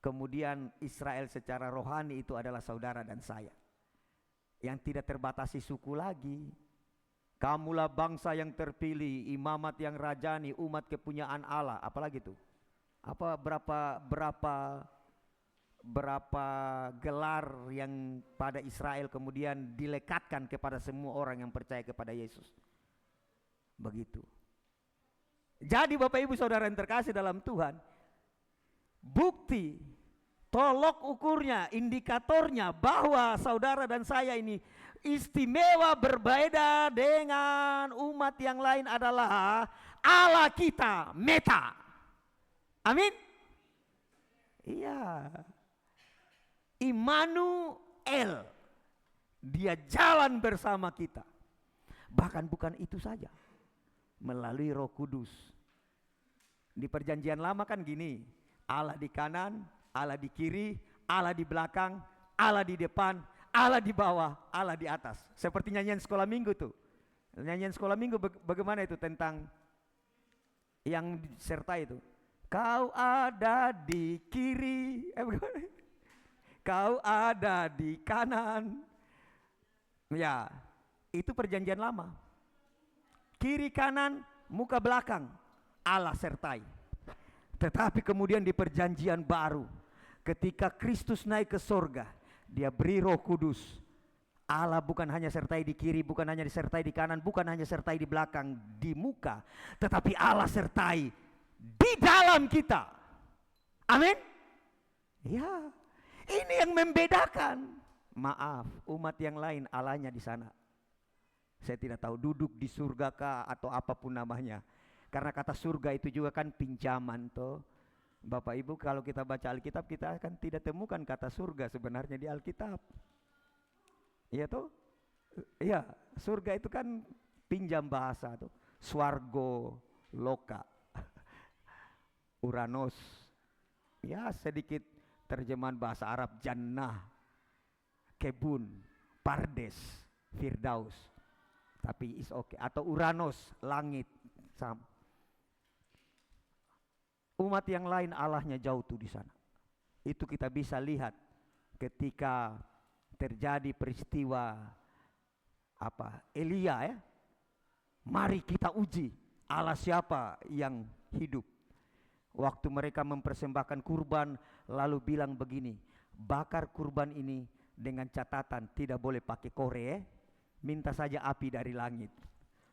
kemudian Israel secara rohani itu adalah saudara dan saya. yang tidak terbatasi suku lagi. Kamulah bangsa yang terpilih, imamat yang rajani, umat kepunyaan Allah. Apalagi itu? Apa berapa gelar yang pada Israel kemudian dilekatkan kepada semua orang yang percaya kepada Yesus. Begitu. Jadi Bapak Ibu Saudara yang terkasih dalam Tuhan, bukti, tolok ukurnya, indikatornya bahwa saudara dan saya ini istimewa berbeda dengan umat yang lain adalah Allah kita Meta. Amin. Iya. Immanuel, dia jalan bersama kita. Bahkan bukan itu saja, melalui Roh Kudus. Di perjanjian lama kan gini, Allah di kanan, Allah di kiri, Allah di belakang, Allah di depan, Allah di bawah, Allah di atas. Seperti nyanyian sekolah minggu tuh. Nyanyian sekolah minggu bagaimana itu tentang yang disertai itu. Kau ada di kiri, kau ada di kanan. Ya, itu perjanjian lama. Kiri kanan, muka belakang, Allah sertai. Tetapi kemudian di perjanjian baru, ketika Kristus naik ke sorga, dia beri Roh Kudus. Allah bukan hanya sertai di kiri, bukan hanya disertai di kanan, bukan hanya sertai di belakang, di muka, tetapi Allah sertai di dalam kita. Amin. Ya, ini yang membedakan. Maaf, umat yang lain Allahnya di sana. Saya tidak tahu duduk di surga kah atau apapun namanya. Karena kata surga itu juga kan pinjaman toh. Bapak Ibu kalau kita baca Alkitab kita akan tidak temukan kata surga sebenarnya di Alkitab. Iya toh? Iya, surga itu kan pinjam bahasa tuh. Swargo, loka, Uranos. Ya sedikit terjemahan bahasa Arab, Jannah, Kebun, Pardes, Firdaus. Tapi is okay. Atau Uranos, langit. Umat yang lain Allahnya jauh tuh di sana. Itu kita bisa lihat ketika terjadi peristiwa Elia ya. Mari kita uji Allah siapa yang hidup. Waktu mereka mempersembahkan kurban lalu bilang begini, bakar kurban ini dengan catatan tidak boleh pakai korek, minta saja api dari langit.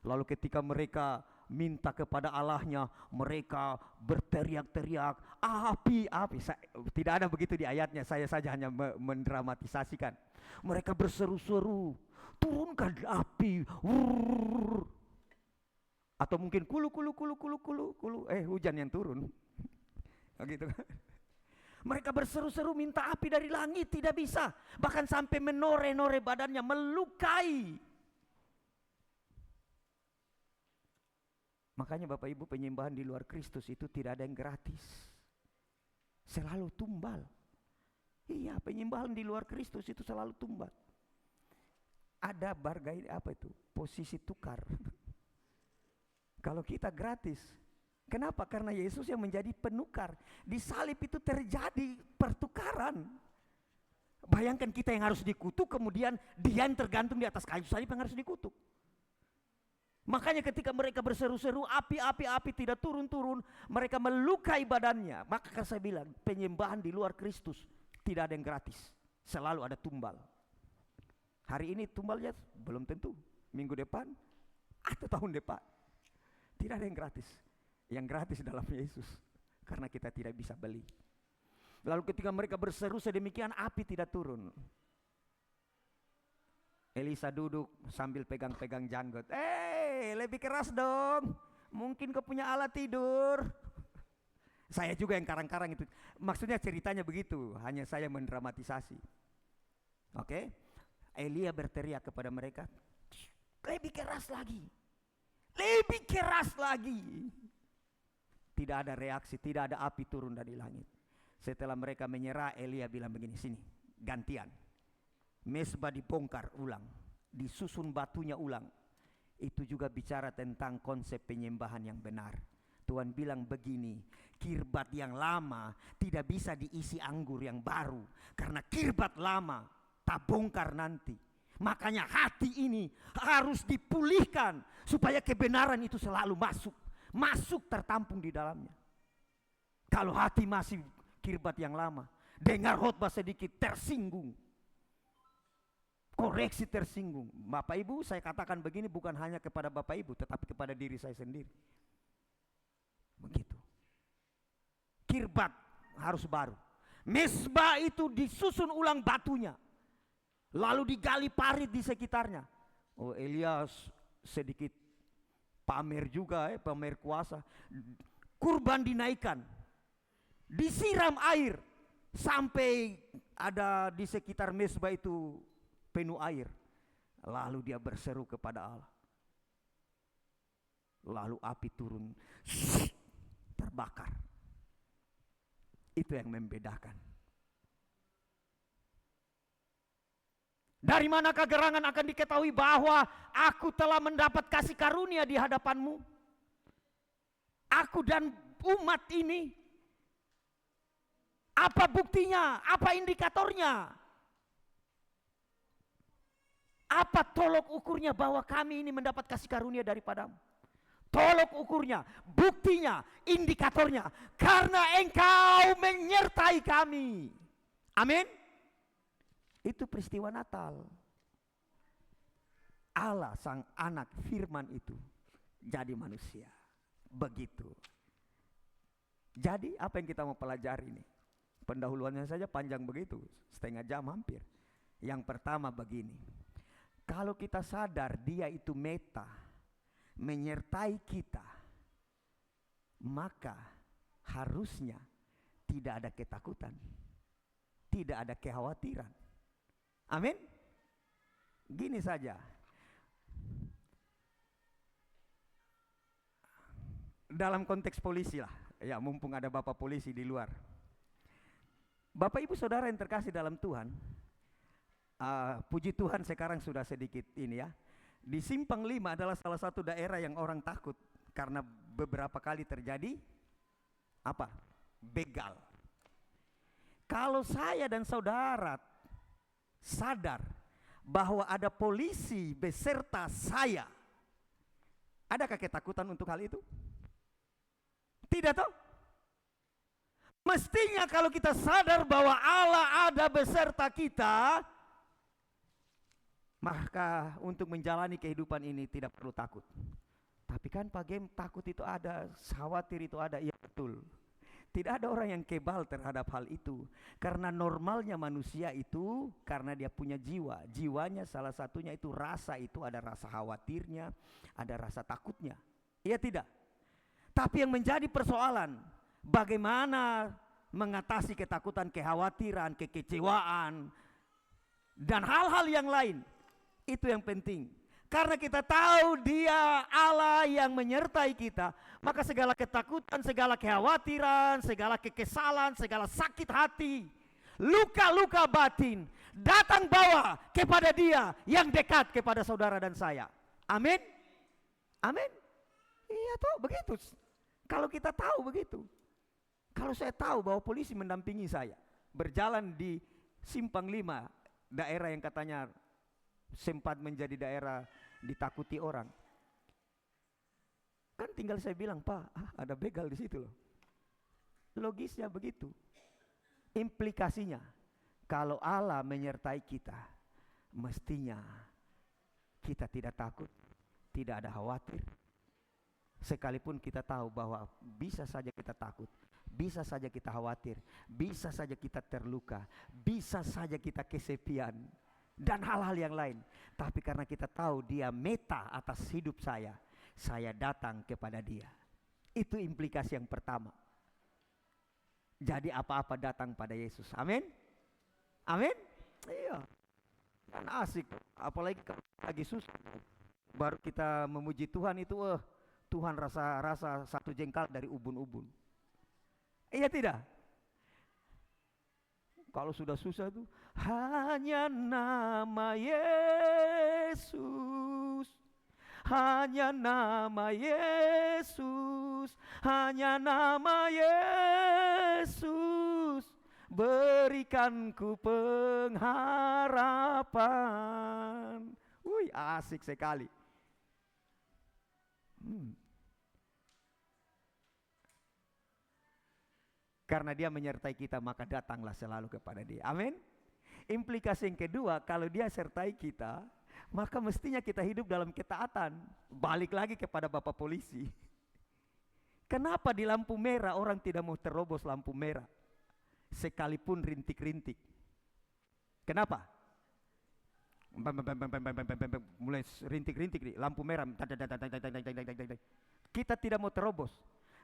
Lalu ketika mereka minta kepada Allahnya, mereka berteriak-teriak, api, api. Tidak ada begitu di ayatnya, saya saja hanya mendramatisasikan. Mereka berseru-seru, turunkan api. Wurr. Atau mungkin kulu, hujan yang turun. Gitu kan. Mereka berseru-seru minta api dari langit, tidak bisa. Bahkan sampai menore-nore badannya, melukai. Makanya Bapak Ibu, penyembahan di luar Kristus itu tidak ada yang gratis. Selalu tumbal. Iya, penyembahan di luar Kristus itu selalu tumbal. Ada bargai posisi tukar. Kalau kita gratis. Kenapa? Karena Yesus yang menjadi penukar. Di salib itu terjadi pertukaran. Bayangkan kita yang harus dikutuk, kemudian dia yang tergantung di atas kayu salib yang harus dikutuk. Makanya ketika mereka berseru-seru, api tidak turun-turun, mereka melukai badannya. Maka saya bilang, penyembahan di luar Kristus tidak ada yang gratis. Selalu ada tumbal. Hari ini tumbalnya belum tentu. Minggu depan atau tahun depan. Tidak ada yang gratis. Yang gratis dalam Yesus. Karena kita tidak bisa beli. Lalu ketika mereka berseru sedemikian, api tidak turun. Elisa duduk sambil pegang-pegang janggut. Lebih keras dong. Mungkin kau punya Allah tidur. Saya juga yang karang-karang itu. Maksudnya ceritanya begitu. Hanya saya mendramatisasi. Oke. Elia berteriak kepada mereka. Lebih keras lagi. Lebih keras lagi. Tidak ada reaksi, tidak ada api turun dari langit. Setelah mereka menyerah, Elia bilang begini, sini, gantian. Mezbah dibongkar ulang, disusun batunya ulang. Itu juga bicara tentang konsep penyembahan yang benar. Tuhan bilang begini, kirbat yang lama tidak bisa diisi anggur yang baru. Karena kirbat lama tak bongkar nanti. Makanya hati ini harus dipulihkan supaya kebenaran itu selalu masuk tertampung di dalamnya. Kalau hati masih kirbat yang lama, dengar khotbah sedikit tersinggung, koreksi tersinggung. Bapak Ibu, saya katakan begini bukan hanya kepada Bapak Ibu, tetapi kepada diri saya sendiri. Begitu. Kirbat harus baru. Mezbah itu disusun ulang batunya, lalu digali parit di sekitarnya. Oh, Elias sedikit pamer juga, pamer kuasa. Kurban dinaikkan, disiram air sampai ada di sekitar mezbah itu penuh air. Lalu dia berseru kepada Allah. Lalu api turun, terbakar. Itu yang membedakan. Dari manakah gerangan akan diketahui bahwa aku telah mendapat kasih karunia di hadapanmu? Aku dan umat ini. Apa buktinya? Apa indikatornya? Apa tolok ukurnya bahwa kami ini mendapat kasih karunia daripadamu? Tolok ukurnya, buktinya, indikatornya, karena engkau menyertai kami. Amin. Itu peristiwa Natal. Allah sang anak firman itu jadi manusia. Begitu. Jadi apa yang kita mau pelajari ini? Pendahuluannya saja panjang begitu, setengah jam hampir. Yang pertama begini. Kalau kita sadar dia itu meta, menyertai kita, maka harusnya tidak ada ketakutan, tidak ada kekhawatiran. Amin. Gini saja, dalam konteks polisi lah, ya mumpung ada bapak polisi di luar. Bapak ibu saudara yang terkasih dalam Tuhan, puji Tuhan sekarang sudah sedikit ini ya. Di Simpang 5 adalah salah satu daerah yang orang takut karena beberapa kali terjadi apa? Begal. Kalau saya dan saudara sadar bahwa ada polisi beserta saya, adakah ketakutan untuk hal itu? Tidak toh? Mestinya kalau kita sadar bahwa Allah ada beserta kita, maka untuk menjalani kehidupan ini tidak perlu takut. Tapi kan Pak Gem, takut itu ada, khawatir itu ada, iya betul. Tidak ada orang yang kebal terhadap hal itu. Karena normalnya manusia itu, karena dia punya jiwa. Jiwanya salah satunya itu rasa, itu ada rasa khawatirnya, ada rasa takutnya. Iya tidak? Tapi yang menjadi persoalan, bagaimana mengatasi ketakutan, kekhawatiran, kekecewaan, dan hal-hal yang lain. Itu yang penting. Karena kita tahu dia Allah yang menyertai kita, maka segala ketakutan, segala kekhawatiran, segala kekesalan, segala sakit hati, luka-luka batin, datang bawa kepada dia yang dekat kepada saudara dan saya. Amin. Amin. Iya toh begitu. Kalau kita tahu begitu. Kalau saya tahu bahwa polisi mendampingi saya, berjalan di Simpang 5, daerah yang katanya sempat menjadi daerah ditakuti orang, kan tinggal saya bilang, Pak, ada begal di situ loh. Logisnya begitu. Implikasinya, kalau Allah menyertai kita, mestinya kita tidak takut, tidak ada khawatir. Sekalipun kita tahu bahwa bisa saja kita takut, bisa saja kita khawatir, bisa saja kita terluka, bisa saja kita kesepian, dan hal-hal yang lain. Tapi karena kita tahu dia meta atas hidup saya datang kepada dia. Itu implikasi yang pertama. Jadi apa-apa datang pada Yesus. Amin. Amin. Iya. Kan asik. Apalagi kalau lagi susah, baru kita memuji Tuhan itu, Tuhan rasa satu jengkal dari ubun-ubun. Iya tidak? Kalau sudah susah itu, hanya nama Yesus, hanya nama Yesus, hanya nama Yesus berikanku pengharapan. Wih, asik sekali. Karena dia menyertai kita, maka datanglah selalu kepada dia. Amin. Implikasi yang kedua, kalau dia sertai kita, maka mestinya kita hidup dalam ketaatan. Balik lagi kepada Bapak polisi. Kenapa di lampu merah orang tidak mau terobos lampu merah? Sekalipun rintik-rintik. Kenapa? Mulai rintik-rintik nih, lampu merah. Kita tidak mau terobos.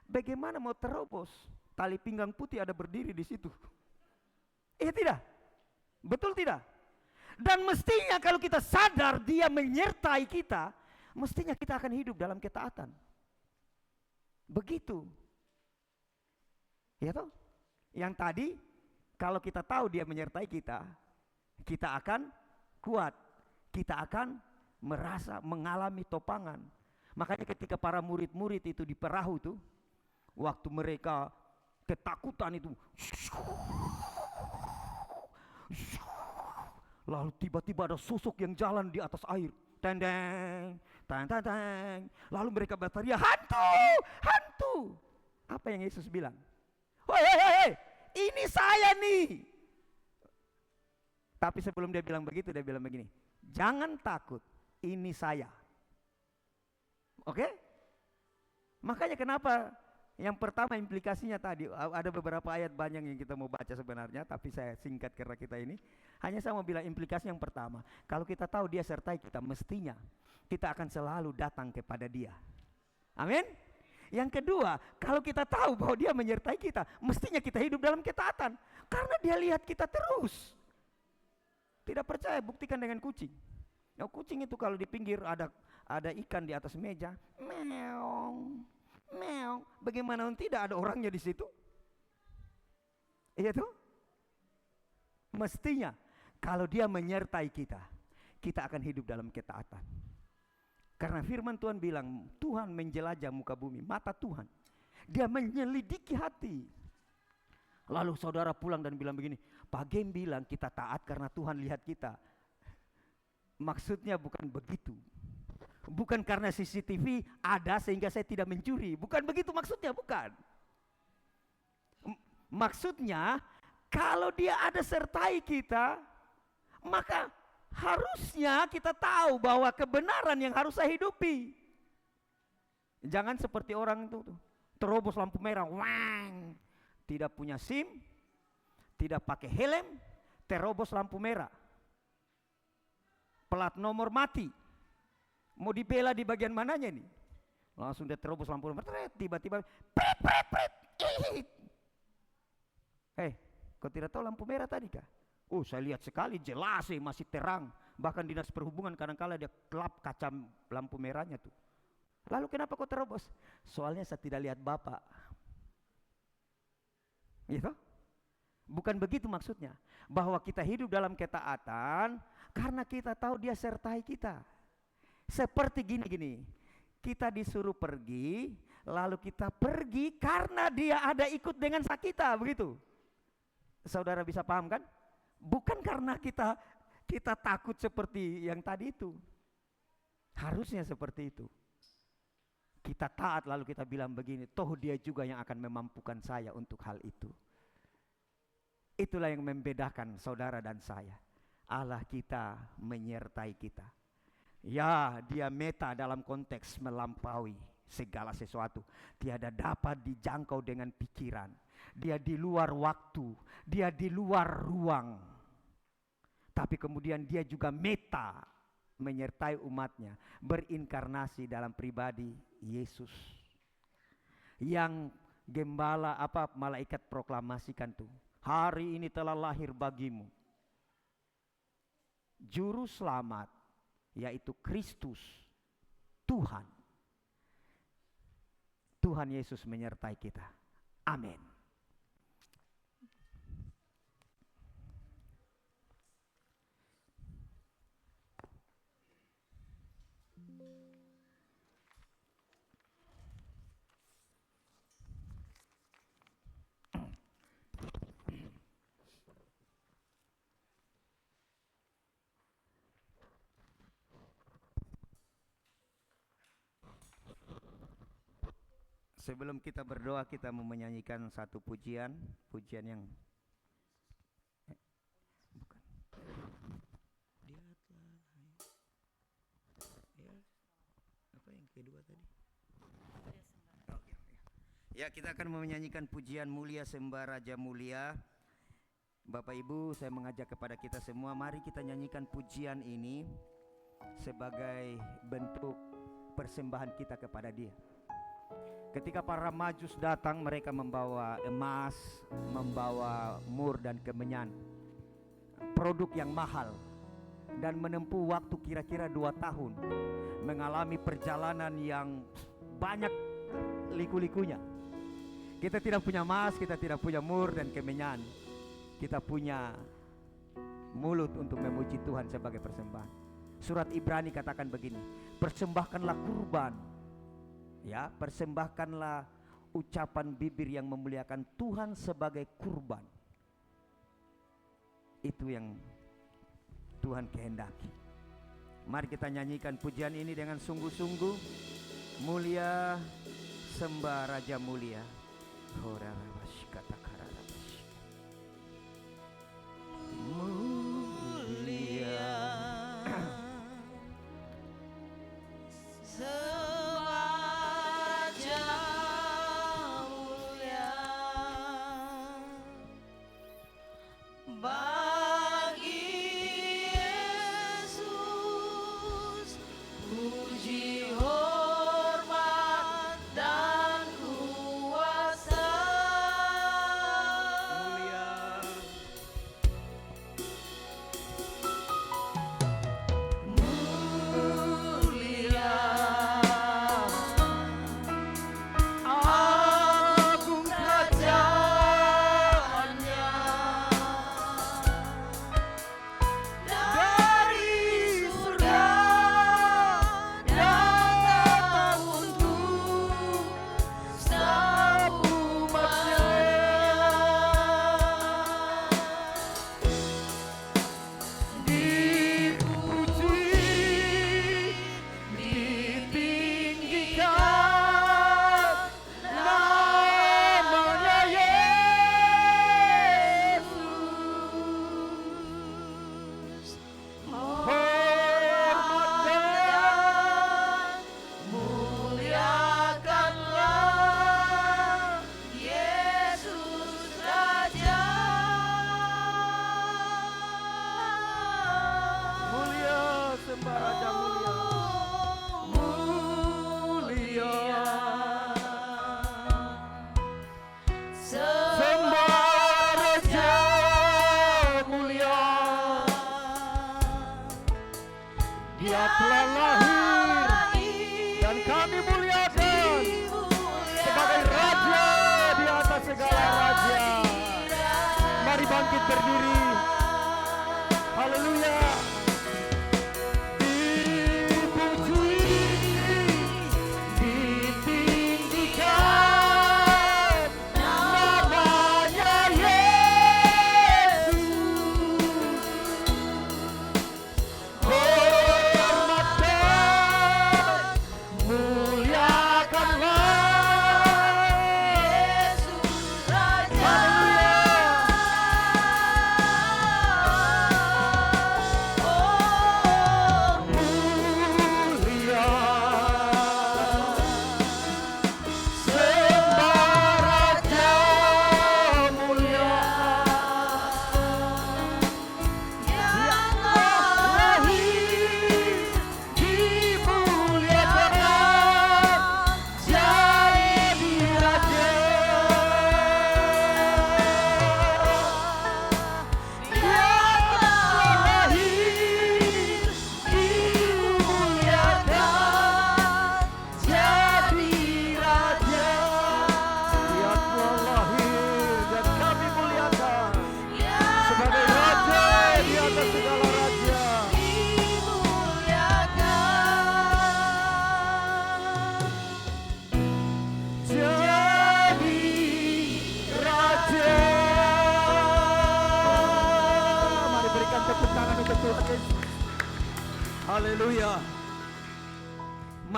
Bagaimana mau terobos? Tali pinggang putih ada berdiri di situ. Iya tidak? Betul tidak? Dan mestinya kalau kita sadar dia menyertai kita, mestinya kita akan hidup dalam ketaatan. Begitu. Ya toh? Yang tadi kalau kita tahu dia menyertai kita, kita akan kuat. Kita akan merasa mengalami topangan. Makanya ketika para murid-murid itu di perahu itu, waktu mereka ketakutan itu, lalu tiba-tiba ada sosok yang jalan di atas air. Tendeng, tang. Lalu mereka berteriak, hantu, hantu. Apa yang Yesus bilang? Hei, ini saya nih. Tapi sebelum dia bilang begitu, dia bilang begini, jangan takut, ini saya. Oke? Makanya kenapa yang pertama implikasinya tadi, ada beberapa ayat banyak yang kita mau baca sebenarnya, tapi saya singkat karena kita ini. Hanya saya mau bilang implikasi yang pertama, kalau kita tahu dia sertai kita, mestinya kita akan selalu datang kepada dia. Amin? Yang kedua, kalau kita tahu bahwa dia menyertai kita, mestinya kita hidup dalam ketaatan. Karena dia lihat kita terus. Tidak percaya, buktikan dengan kucing. Nah, kucing itu kalau di pinggir ada ikan di atas meja, meong. Meong, bagaimana tidak ada orangnya di situ? Iya tuh? Mestinya kalau dia menyertai kita, kita akan hidup dalam ketaatan. Karena firman Tuhan bilang, Tuhan menjelajah muka bumi, mata Tuhan. Dia menyelidiki hati. Lalu saudara pulang dan bilang begini, Pak Gem bilang kita taat karena Tuhan lihat kita. Maksudnya bukan begitu. Bukan karena CCTV ada sehingga saya tidak mencuri. Bukan begitu maksudnya, bukan. Maksudnya kalau dia ada sertai kita, maka harusnya kita tahu bahwa kebenaran yang harus saya hidupi. Jangan seperti orang itu terobos lampu merah, wang, tidak punya SIM, tidak pakai helm, terobos lampu merah, plat nomor mati. Mau dibela di bagian mananya nih? Langsung dia terobos lampu merah, tiba-tiba pret. Kau tidak tahu lampu merah tadi kah? Oh, saya lihat sekali, jelas sih, masih terang. Bahkan dinas perhubungan kadang-kala dia kelap kaca lampu merahnya tuh. Lalu kenapa kau terobos? Soalnya saya tidak lihat Bapak. Gitu? Bukan begitu maksudnya. Bahwa kita hidup dalam ketaatan karena kita tahu dia sertai kita. Seperti gini, kita disuruh pergi, lalu kita pergi karena dia ada ikut dengan kita, begitu. Saudara bisa paham kan? Bukan karena kita takut seperti yang tadi itu. Harusnya seperti itu. Kita taat lalu kita bilang begini, toh dia juga yang akan memampukan saya untuk hal itu. Itulah yang membedakan saudara dan saya. Allah kita menyertai kita. Ya, dia meta dalam konteks melampaui segala sesuatu. Tiada dapat dijangkau dengan pikiran. Dia di luar waktu, dia di luar ruang. Tapi kemudian dia juga meta menyertai umatnya, berinkarnasi dalam pribadi Yesus. Yang gembala malaikat proklamasikan tuh, hari ini telah lahir bagimu juru selamat, yaitu Kristus, Tuhan. Tuhan Yesus menyertai kita. Amin. Sebelum kita berdoa, kita mau menyanyikan satu pujian yang bukan. Apa yang kedua tadi? Ya, kita akan menyanyikan pujian Mulia Sembah Raja Mulia. Bapak Ibu, saya mengajak kepada kita semua, mari kita nyanyikan pujian ini sebagai bentuk persembahan kita kepada Dia. Ketika para majus datang, mereka membawa emas, membawa mur dan kemenyan, produk yang mahal, dan menempuh waktu kira-kira 2 tahun, mengalami perjalanan yang banyak liku-likunya. Kita tidak punya emas, kita tidak punya mur dan kemenyan, kita punya mulut untuk memuji Tuhan sebagai persembahan. Surat Ibrani katakan begini, persembahkanlah kurban, ya, persembahkanlah ucapan bibir yang memuliakan Tuhan sebagai kurban. Itu yang Tuhan kehendaki. Mari kita nyanyikan pujian ini dengan sungguh-sungguh. Mulia Sembah Raja Mulia.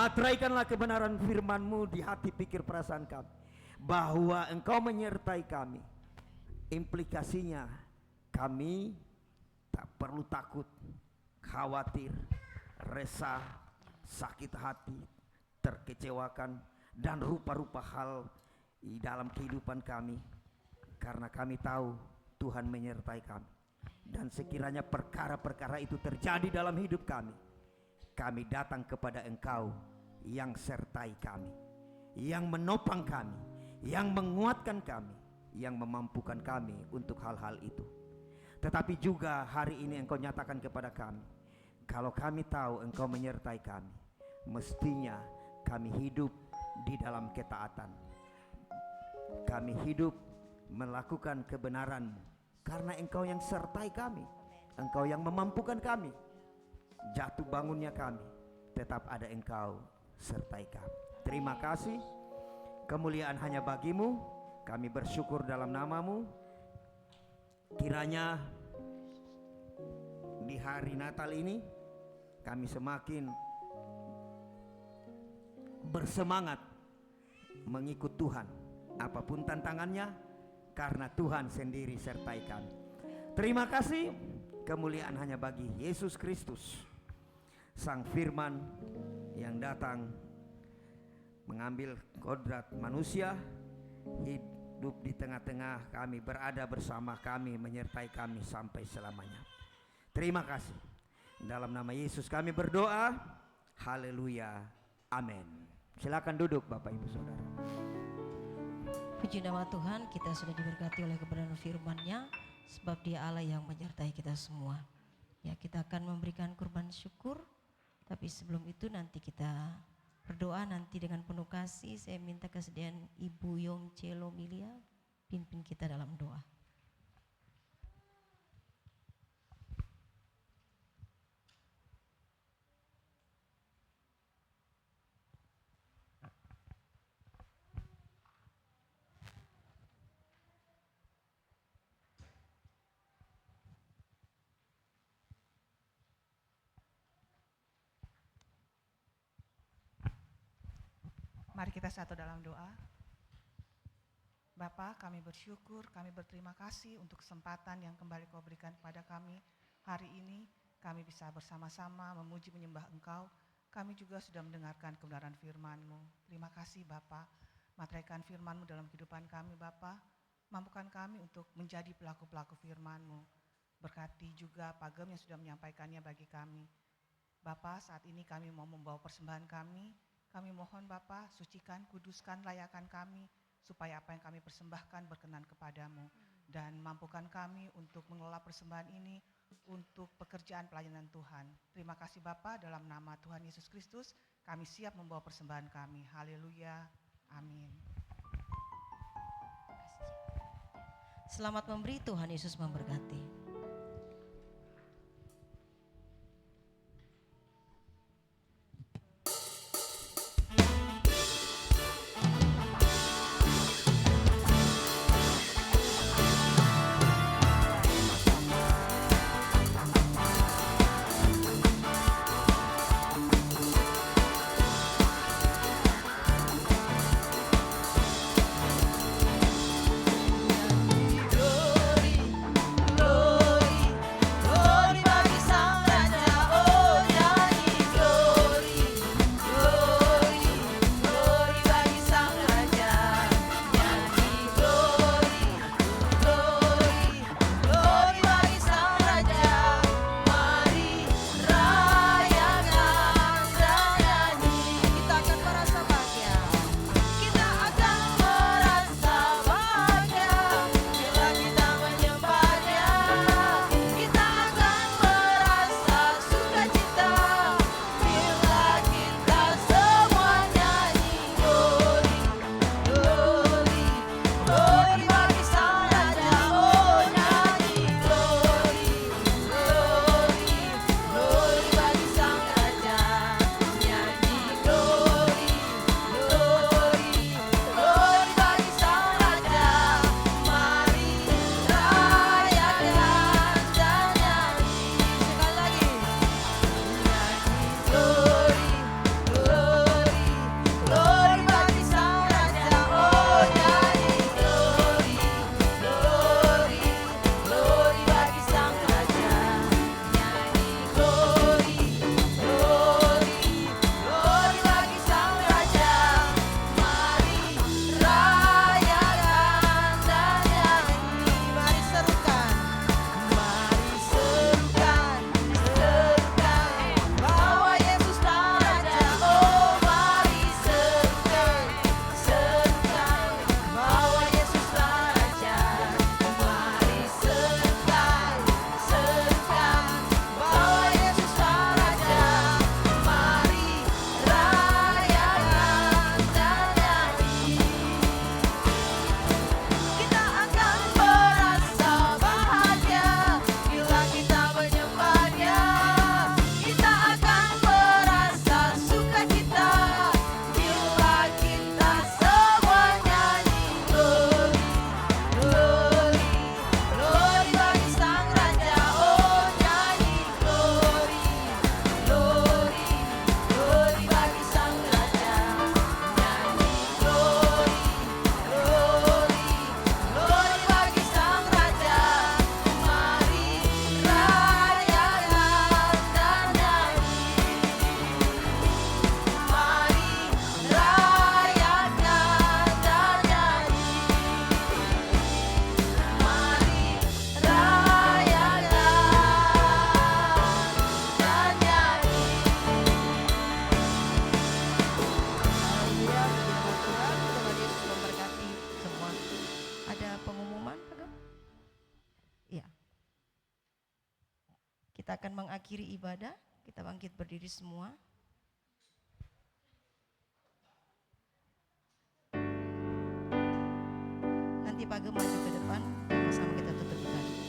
Materaikanlah kebenaran firman-Mu di hati pikir perasaan kami, bahwa Engkau menyertai kami. Implikasinya kami tak perlu takut, khawatir, resah, sakit hati, terkecewakan, dan rupa-rupa hal di dalam kehidupan kami, karena kami tahu Tuhan menyertai kami. Dan sekiranya perkara-perkara itu terjadi dalam hidup kami, kami datang kepada Engkau yang sertai kami, yang menopang kami, yang menguatkan kami, yang memampukan kami untuk hal-hal itu. Tetapi juga hari ini Engkau nyatakan kepada kami, kalau kami tahu Engkau menyertai kami, mestinya kami hidup di dalam ketaatan. Kami hidup melakukan kebenaran-Mu, karena Engkau yang sertai kami, Engkau yang memampukan kami. Jatuh bangunnya kami, tetap ada Engkau sertai kami. Terima kasih, kemuliaan hanya bagi-Mu. Kami bersyukur dalam nama-Mu. Kiranya di hari Natal ini kami semakin bersemangat mengikut Tuhan, apapun tantangannya, karena Tuhan sendiri sertai kami. Terima kasih, kemuliaan hanya bagi Yesus Kristus, Sang Firman yang datang mengambil kodrat manusia, hidup di tengah-tengah kami, berada bersama kami, menyertai kami sampai selamanya. Terima kasih. Dalam nama Yesus kami berdoa. Haleluya. Amin. Silakan duduk Bapak Ibu Saudara. Puji nama Tuhan, kita sudah diberkati oleh kebenaran firman-Nya, sebab Dia Allah yang menyertai kita semua. Ya, kita akan memberikan kurban syukur, tapi sebelum itu nanti kita berdoa nanti dengan penuh kasih. Saya minta kesediaan Ibu Yong Celo Milia pimpin kita dalam doa. Mari kita satu dalam doa. Bapa, kami bersyukur, kami berterima kasih untuk kesempatan yang kembali Kau berikan kepada kami. Hari ini kami bisa bersama-sama memuji menyembah Engkau. Kami juga sudah mendengarkan kebenaran firman-Mu. Terima kasih Bapa, materaikan firman-Mu dalam kehidupan kami Bapa. Mampukan kami untuk menjadi pelaku-pelaku firman-Mu. Berkati juga Pagem yang sudah menyampaikannya bagi kami. Bapa, saat ini kami mau membawa persembahan kami. Kami mohon Bapa, sucikan, kuduskan, layakan kami, supaya apa yang kami persembahkan berkenan kepadamu. Dan mampukan kami untuk mengelola persembahan ini untuk pekerjaan pelayanan Tuhan. Terima kasih Bapa, dalam nama Tuhan Yesus Kristus, kami siap membawa persembahan kami. Haleluya, amin. Selamat memberi, Tuhan Yesus memberkati. Glory, kita akan mengakhiri ibadah. Kita bangkit berdiri semua. Nanti Pak Gem maju ke depan, sama-sama kita tutup ibadah.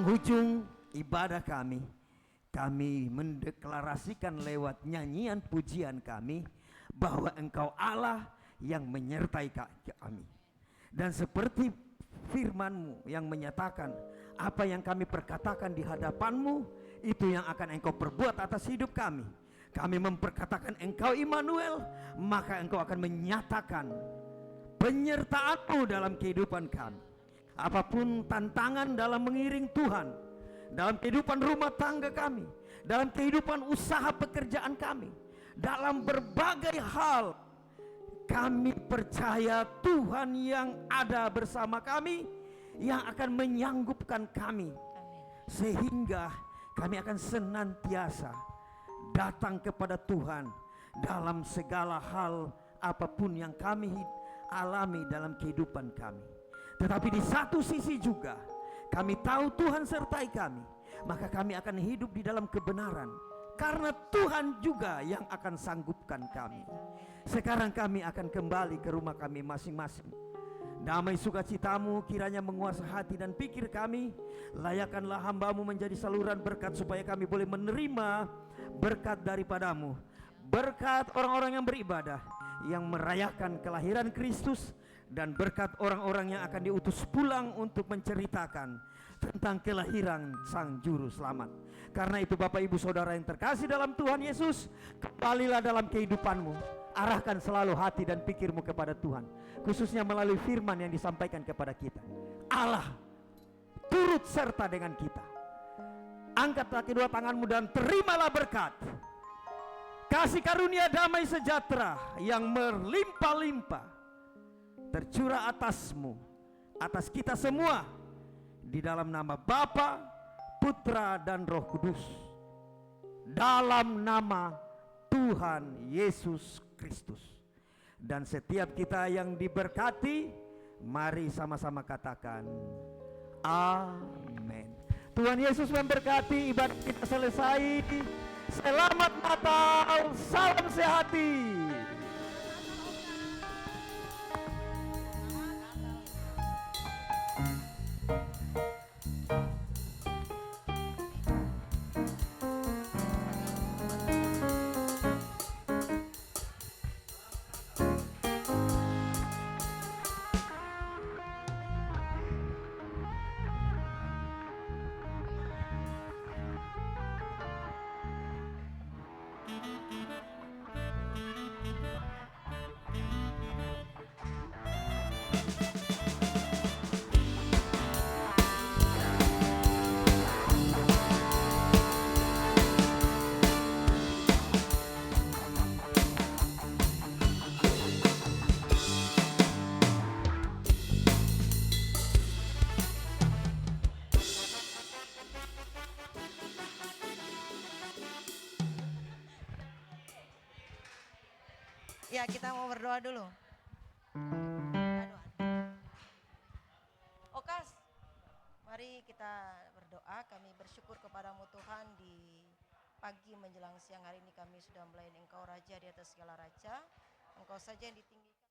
penghujung ibadah kami mendeklarasikan lewat nyanyian pujian kami bahwa Engkau Allah yang menyertai kami. Dan seperti firman-Mu yang menyatakan apa yang kami perkatakan di hadapan-Mu itu yang akan Engkau perbuat atas hidup kami. Kami memperkatakan Engkau Immanuel, maka Engkau akan menyatakan penyertaan-Mu dalam kehidupan kami. Apapun tantangan dalam mengiring Tuhan, dalam kehidupan rumah tangga kami, dalam kehidupan usaha pekerjaan kami, dalam berbagai hal, kami percaya Tuhan yang ada bersama kami, yang akan menyanggupkan kami. Sehingga kami akan senantiasa datang kepada Tuhan dalam segala hal apapun yang kami alami dalam kehidupan kami. Tetapi di satu sisi juga kami tahu Tuhan sertai kami, maka kami akan hidup di dalam kebenaran, karena Tuhan juga yang akan sanggupkan kami. Sekarang kami akan kembali ke rumah kami masing-masing. Damai sukacitamu kiranya menguasai hati dan pikir kami. Layakkanlah hamba-Mu menjadi saluran berkat, supaya kami boleh menerima berkat daripadamu, berkat orang-orang yang beribadah, yang merayakan kelahiran Kristus, dan berkat orang-orang yang akan diutus pulang untuk menceritakan tentang kelahiran Sang Juru Selamat. Karena itu Bapak Ibu Saudara yang terkasih dalam Tuhan Yesus, kembalilah dalam kehidupanmu, arahkan selalu hati dan pikirmu kepada Tuhan, khususnya melalui firman yang disampaikan kepada kita. Allah turut serta dengan kita. Angkatlah kedua tanganmu dan terimalah berkat, kasih karunia damai sejahtera yang berlimpah-limpah tercurah atasmu, atas kita semua, di dalam nama Bapa, Putra, dan Roh Kudus, dalam nama Tuhan Yesus Kristus. Dan setiap kita yang diberkati Mari sama-sama katakan amin. Tuhan Yesus memberkati. Ibadat kita selesai. Selamat Natal, salam sehati. Ya, kita mau berdoa dulu. Okas, mari kita berdoa. Kami bersyukur kepadamu Tuhan, di pagi menjelang siang hari ini kami sudah melayani Engkau Raja di atas segala raja. Engkau saja yang ditinggikan.